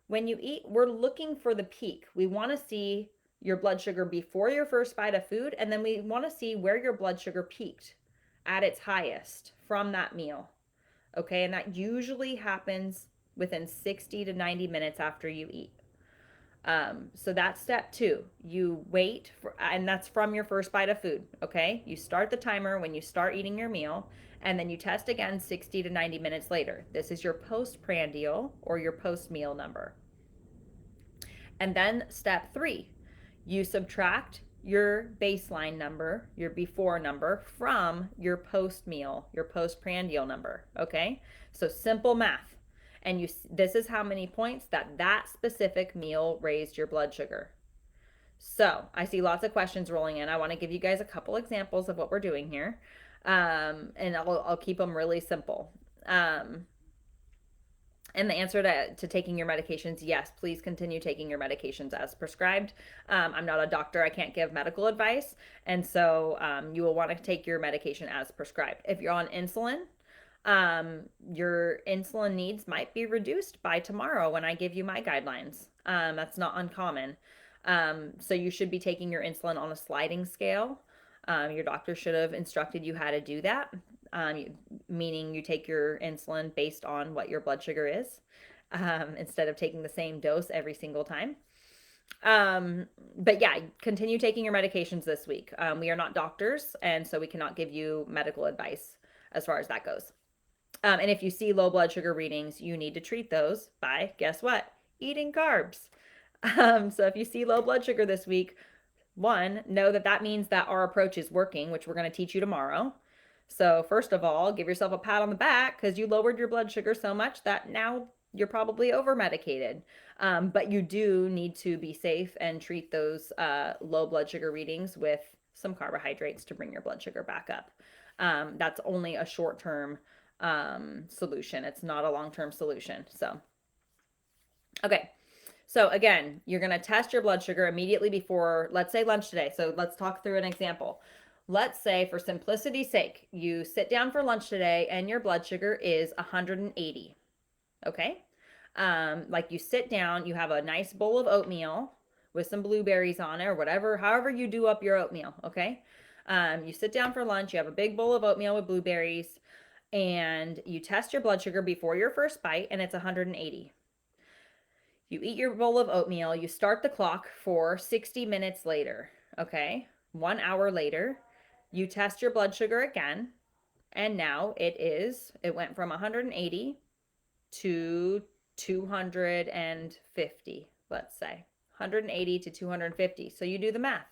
when you eat, we're looking for the peak. We want to see your blood sugar before your first bite of food, and then we want to see where your blood sugar peaked at its highest from that meal, okay? And that usually happens within 60 to 90 minutes after you eat. So that's step 2. You wait for, and that's from your first bite of food. Okay. You start the timer when you start eating your meal, and then you test again 60 to 90 minutes later. This is your postprandial or your post meal number. And then step 3, you subtract your baseline number, your before number, from your post meal, your postprandial number. Okay. So simple math. And this is how many points that specific meal raised your blood sugar. So I see lots of questions rolling in. I want to give you guys a couple examples of what we're doing here, and I'll keep them really simple. And the answer to taking your medications, yes, please continue taking your medications as prescribed. I'm not a doctor. I can't give medical advice. And so you will want to take your medication as prescribed. If you're on insulin, your insulin needs might be reduced by tomorrow when I give you my guidelines. That's not uncommon. So you should be taking your insulin on a sliding scale. Your doctor should have instructed you how to do that, meaning you take your insulin based on what your blood sugar is, instead of taking the same dose every single time. But yeah, continue taking your medications this week. We are not doctors, and so we cannot give you medical advice as far as that goes. And if you see low blood sugar readings, you need to treat those by, guess what? Eating carbs. So if you see low blood sugar this week, 1, know that means that our approach is working, which we're going to teach you tomorrow. So first of all, give yourself a pat on the back because you lowered your blood sugar so much that now you're probably over medicated. But you do need to be safe and treat those low blood sugar readings with some carbohydrates to bring your blood sugar back up. That's only a short-term solution. It's not a long-term solution. So, okay. So again, you're going to test your blood sugar immediately before, let's say lunch today. So let's talk through an example. let's say for simplicity's sake, you sit down for lunch today and your blood sugar is 180. Okay. Like you sit down, you have a nice bowl of oatmeal with some blueberries on it or whatever, however you do up your oatmeal. Okay. You sit down for lunch, you have a big bowl of oatmeal with blueberries, and you test your blood sugar before your first bite, and it's 180. You eat your bowl of oatmeal, you start the clock for 60 minutes later. Okay. 1 hour later, you test your blood sugar again, and now it went from 180 to 250, let's say. 180 to 250. So you do the math.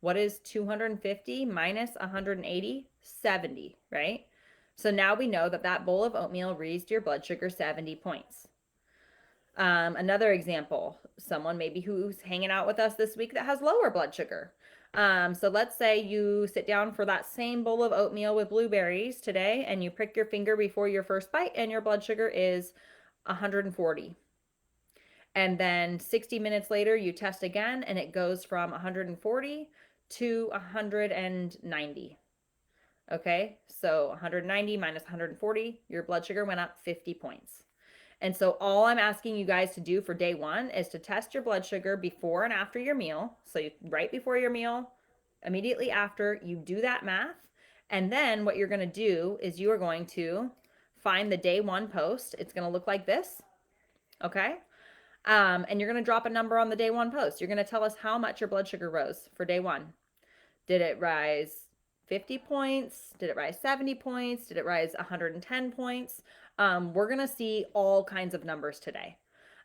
What is 250 minus 180? 70, right? So now we know that that bowl of oatmeal raised your blood sugar 70 points. Another example, someone maybe who's hanging out with us this week that has lower blood sugar. So let's say you sit down for that same bowl of oatmeal with blueberries today and you prick your finger before your first bite and your blood sugar is 140. And then 60 minutes later, you test again and it goes from 140 to 190. Okay, so 190 minus 140, your blood sugar went up 50 points. And so all I'm asking you guys to do for day one is to test your blood sugar before and after your meal. So right before your meal, immediately after, you do that math. And then what you're going to do is you are going to find the day one post. It's going to look like this. Okay. And you're going to drop a number on the day one post. You're going to tell us how much your blood sugar rose for day one. Did it rise 50 points? Did it rise 70 points? Did it rise 110 points? We're going to see all kinds of numbers today.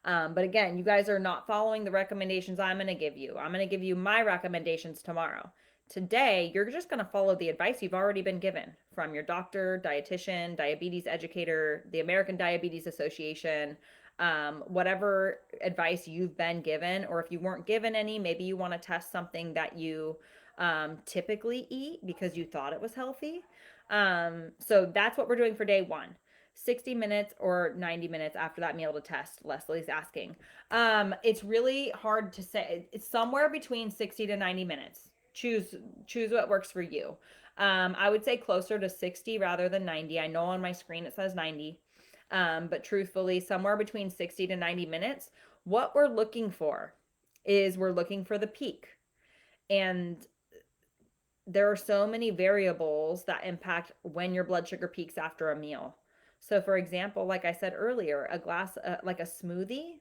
But again, you guys are not following the recommendations I'm going to give you. I'm going to give you my recommendations tomorrow. Today, you're just going to follow the advice you've already been given from your doctor, dietitian, diabetes educator, the American Diabetes Association, whatever advice you've been given, or if you weren't given any, maybe you want to test something that you typically eat because you thought it was healthy. So that's what we're doing for day one. 60 minutes or 90 minutes after that meal to test, Leslie's asking. It's really hard to say. It's somewhere between 60 to 90 minutes. Choose what works for you. I would say closer to 60 rather than 90. I know on my screen it says 90. But truthfully, somewhere between 60 to 90 minutes. What we're looking for is we're looking for the peak. And there are so many variables that impact when your blood sugar peaks after a meal. So for example, like I said earlier, a glass, like a smoothie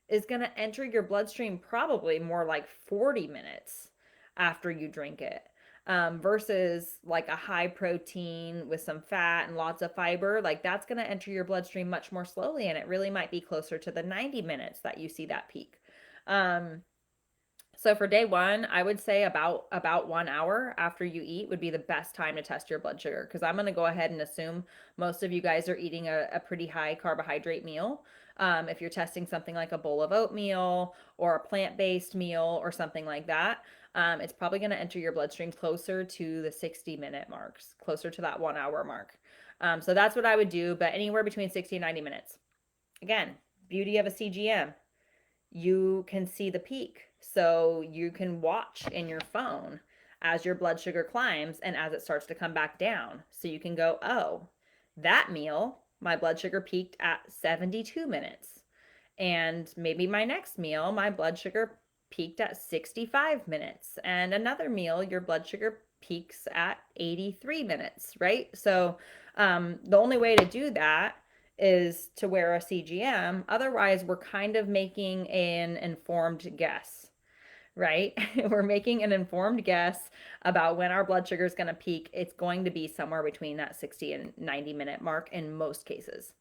is going to enter your bloodstream probably more like 40 minutes after you drink it. Versus like a high protein with some fat and lots of fiber, like that's going to enter your bloodstream much more slowly. And it really might be closer to the 90 minutes that you see that peak. So for day one, I would say about 1 hour after you eat would be the best time to test your blood sugar, because I'm going to go ahead and assume most of you guys are eating a pretty high carbohydrate meal. If you're testing something like a bowl of oatmeal or a plant-based meal or something like that, it's probably going to enter your bloodstream closer to the 60-minute marks, closer to that 1 hour mark. So that's what I would do, but anywhere between 60 and 90 minutes. Again, beauty of a CGM. You can see the peak. So you can watch in your phone as your blood sugar climbs and as it starts to come back down. So you can go, oh, that meal, my blood sugar peaked at 72 minutes. And maybe my next meal, my blood sugar peaked at 65 minutes. And another meal, your blood sugar peaks at 83 minutes, right? So the only way to do that is to wear a CGM. Otherwise, we're kind of making an informed guess, right? We're making an informed guess about when our blood sugar is going to peak. It's going to be somewhere between that 60 and 90-minute mark in most cases.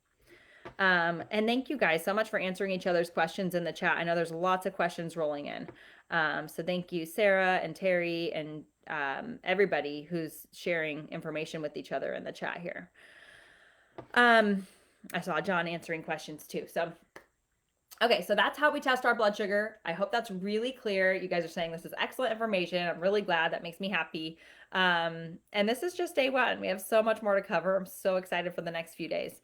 And thank you guys so much for answering each other's questions in the chat. I know there's lots of questions rolling in. So thank you, Sarah and Terry and everybody who's sharing information with each other in the chat here. I saw John answering questions too. So, okay, so that's how we test our blood sugar. I hope that's really clear. You guys are saying this is excellent information. I'm really glad. That makes me happy. And this is just day one. We have so much more to cover. I'm so excited for the next few days.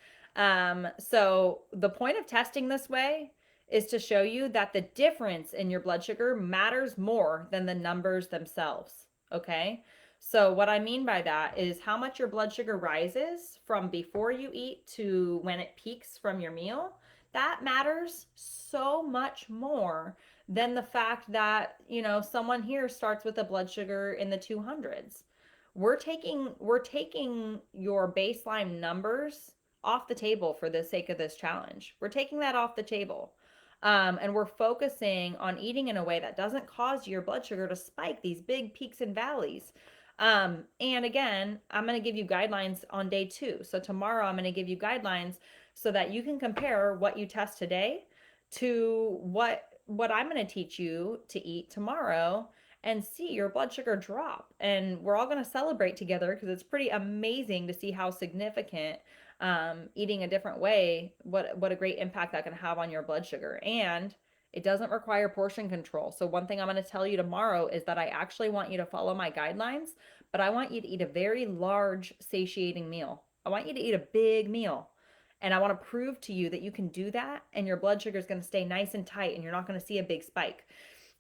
So the point of testing this way is to show you that the difference in your blood sugar matters more than the numbers themselves. Okay. So what I mean by that is how much your blood sugar rises from before you eat to when it peaks from your meal. That matters so much more than the fact that, someone here starts with a blood sugar in the 200s. We're taking your baseline numbers off the table for the sake of this challenge. We're taking that off the table. And we're focusing on eating in a way that doesn't cause your blood sugar to spike these big peaks and valleys. And again, I'm going to give you guidelines on day 2. So tomorrow I'm going to give you guidelines so that you can compare what you test today to what I'm going to teach you to eat tomorrow and see your blood sugar drop. And we're all going to celebrate together because it's pretty amazing to see how significant eating a different way, what a great impact that can have on your blood sugar. And it doesn't require portion control. So one thing I'm going to tell you tomorrow is that I actually want you to follow my guidelines, but I want you to eat a very large, satiating meal. I want you to eat a big meal. And I want to prove to you that you can do that and your blood sugar is going to stay nice and tight and you're not going to see a big spike.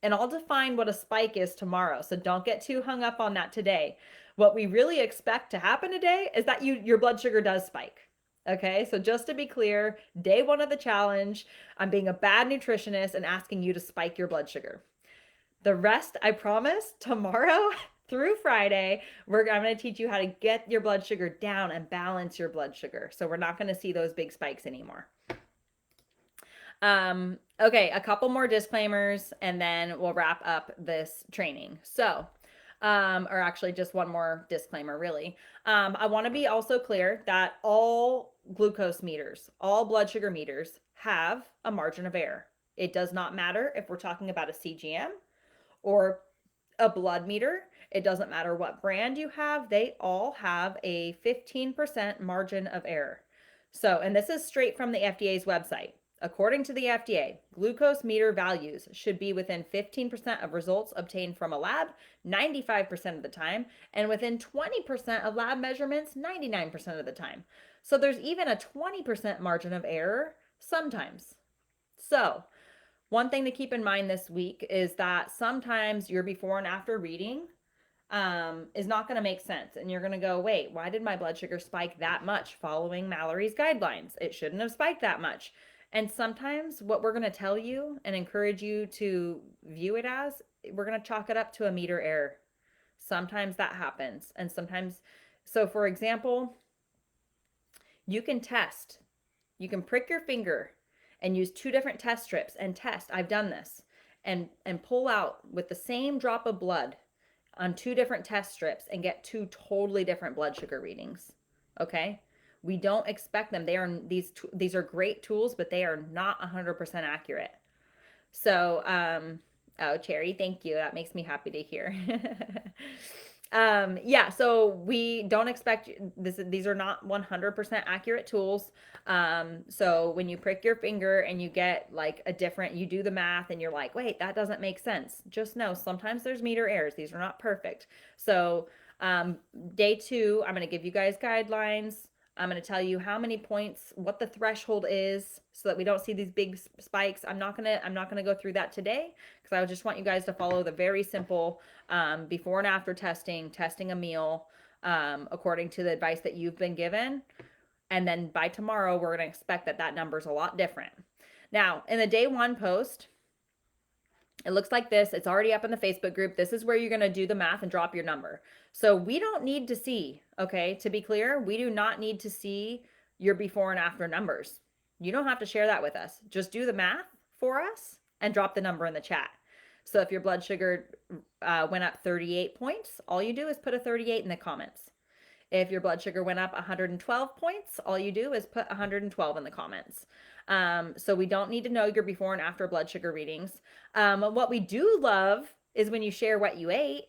And I'll define what a spike is tomorrow. So don't get too hung up on that today. What we really expect to happen today is that your blood sugar does spike. Okay, so just to be clear, day 1 of the challenge, I'm being a bad nutritionist and asking you to spike your blood sugar. The rest, I promise, tomorrow through Friday, I'm going to teach you how to get your blood sugar down and balance your blood sugar. So we're not going to see those big spikes anymore. Okay, a couple more disclaimers and then we'll wrap up this training. So, or actually just one more disclaimer, really. I want to be also clear that all glucose meters, all blood sugar meters have a margin of error. It does not matter if we're talking about a CGM or a blood meter. It doesn't matter what brand you have. They all have a 15% margin of error. So, and this is straight from the FDA's website. According to the FDA, glucose meter values should be within 15% of results obtained from a lab 95% of the time, and within 20% of lab measurements 99% of the time. So there's even a 20% margin of error sometimes. So one thing to keep in mind this week is that sometimes your before and after reading is not going to make sense. And you're going to go, wait, why did my blood sugar spike that much following Mallory's guidelines? It shouldn't have spiked that much. And sometimes what we're going to tell you and encourage you to view it as, we're going to chalk it up to a meter error. Sometimes that happens. And sometimes, so for example, you can test, you can prick your finger and use 2 different test strips and test. I've done this and pull out with the same drop of blood on 2 different test strips and get 2 totally different blood sugar readings. Okay? We don't expect them. These are great tools, but they are not 100% accurate. So, oh, Cherry, thank you. That makes me happy to hear. Yeah, so we don't expect this. These are not 100% accurate tools. So when you prick your finger and you get like you do the math and you're like, wait, that doesn't make sense. Just know sometimes there's meter errors. These are not perfect. So, day 2, I'm going to give you guys guidelines. I'm going to tell you how many points, what the threshold is so that we don't see these big spikes. I'm not going to go through that today because I just want you guys to follow the very simple before and after testing a meal according to the advice that you've been given. And then by tomorrow, we're going to expect that number's a lot different. Now, in the day 1 post, it looks like this. It's already up in the Facebook group. This is where you're going to do the math and drop your number. So we don't need to see, okay, to be clear, we do not need to see your before and after numbers. You don't have to share that with us. Just do the math for us and drop the number in the chat. So if your blood sugar went up 38 points, all you do is put a 38 in the comments. If your blood sugar went up 112 points, all you do is put 112 in the comments. So we don't need to know your before and after blood sugar readings. What we do love is when you share what you ate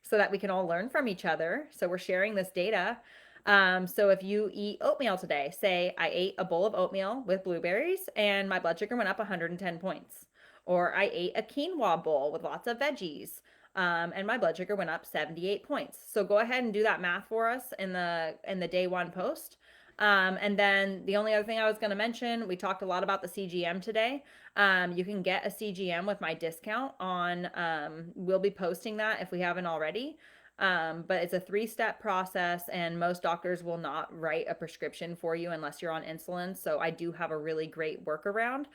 so that we can all learn from each other. So we're sharing this data. So if you eat oatmeal today, say I ate a bowl of oatmeal with blueberries and my blood sugar went up 110 points. Or I ate a quinoa bowl with lots of veggies. And my blood sugar went up 78 points. So go ahead and do that math for us in the day 1 post. And then the only other thing I was going to mention, we talked a lot about the CGM today. You can get a CGM with my discount on, we'll be posting that if we haven't already. But it's a 3-step process, and most doctors will not write a prescription for you unless you're on insulin. So I do have a really great workaround.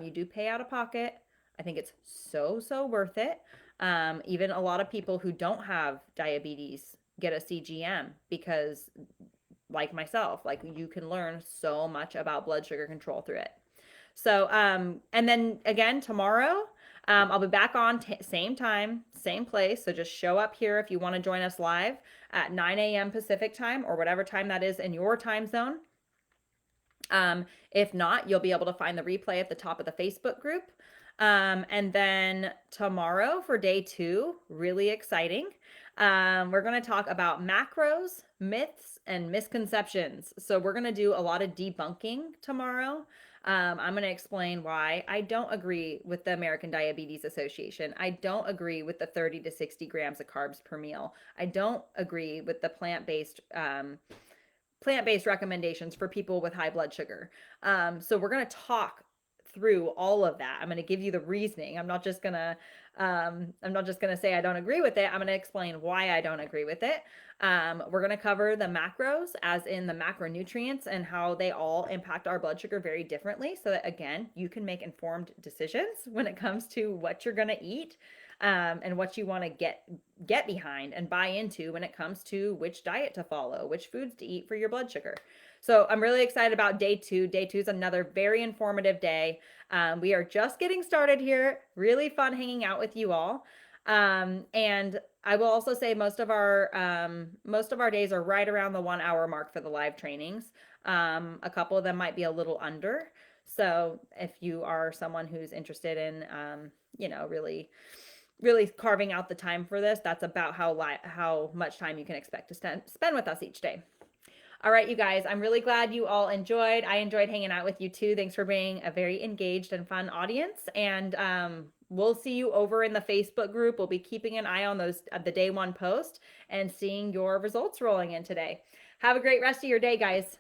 You do pay out of pocket. I think it's so worth it. Even a lot of people who don't have diabetes get a CGM because, like myself, like you can learn so much about blood sugar control through it. So, and then again, tomorrow, I'll be back on same time, same place. So just show up here if you want to join us live at 9 a.m. Pacific time or whatever time that is in your time zone. If not, you'll be able to find the replay at the top of the Facebook group. And then tomorrow for day 2, really exciting. We're going to talk about macros, myths, and misconceptions. So we're going to do a lot of debunking tomorrow. I'm going to explain why I don't agree with the American Diabetes Association. I don't agree with the 30 to 60 grams of carbs per meal. I don't agree with the plant-based recommendations for people with high blood sugar. So we're going to talk through all of that. I'm going to give you the reasoning. I'm not just going to say I don't agree with it. I'm going to explain why I don't agree with it. We're going to cover the macros, as in the macronutrients, and how they all impact our blood sugar very differently, so that again, you can make informed decisions when it comes to what you're going to eat, and what you want to get behind and buy into when it comes to which diet to follow, which foods to eat for your blood sugar. So I'm really excited about day 2. Day 2 is another very informative day. We are just getting started here. Really fun hanging out with you all. And I will also say most of our days are right around the 1 hour mark for the live trainings. A couple of them might be a little under. So if you are someone who's interested in, really carving out the time for this, that's about how much time you can expect to spend with us each day. All right, you guys, I'm really glad you all enjoyed. I enjoyed hanging out with you too. Thanks for being a very engaged and fun audience. And we'll see you over in the Facebook group. We'll be keeping an eye on those the day 1 post and seeing your results rolling in today. Have a great rest of your day, guys.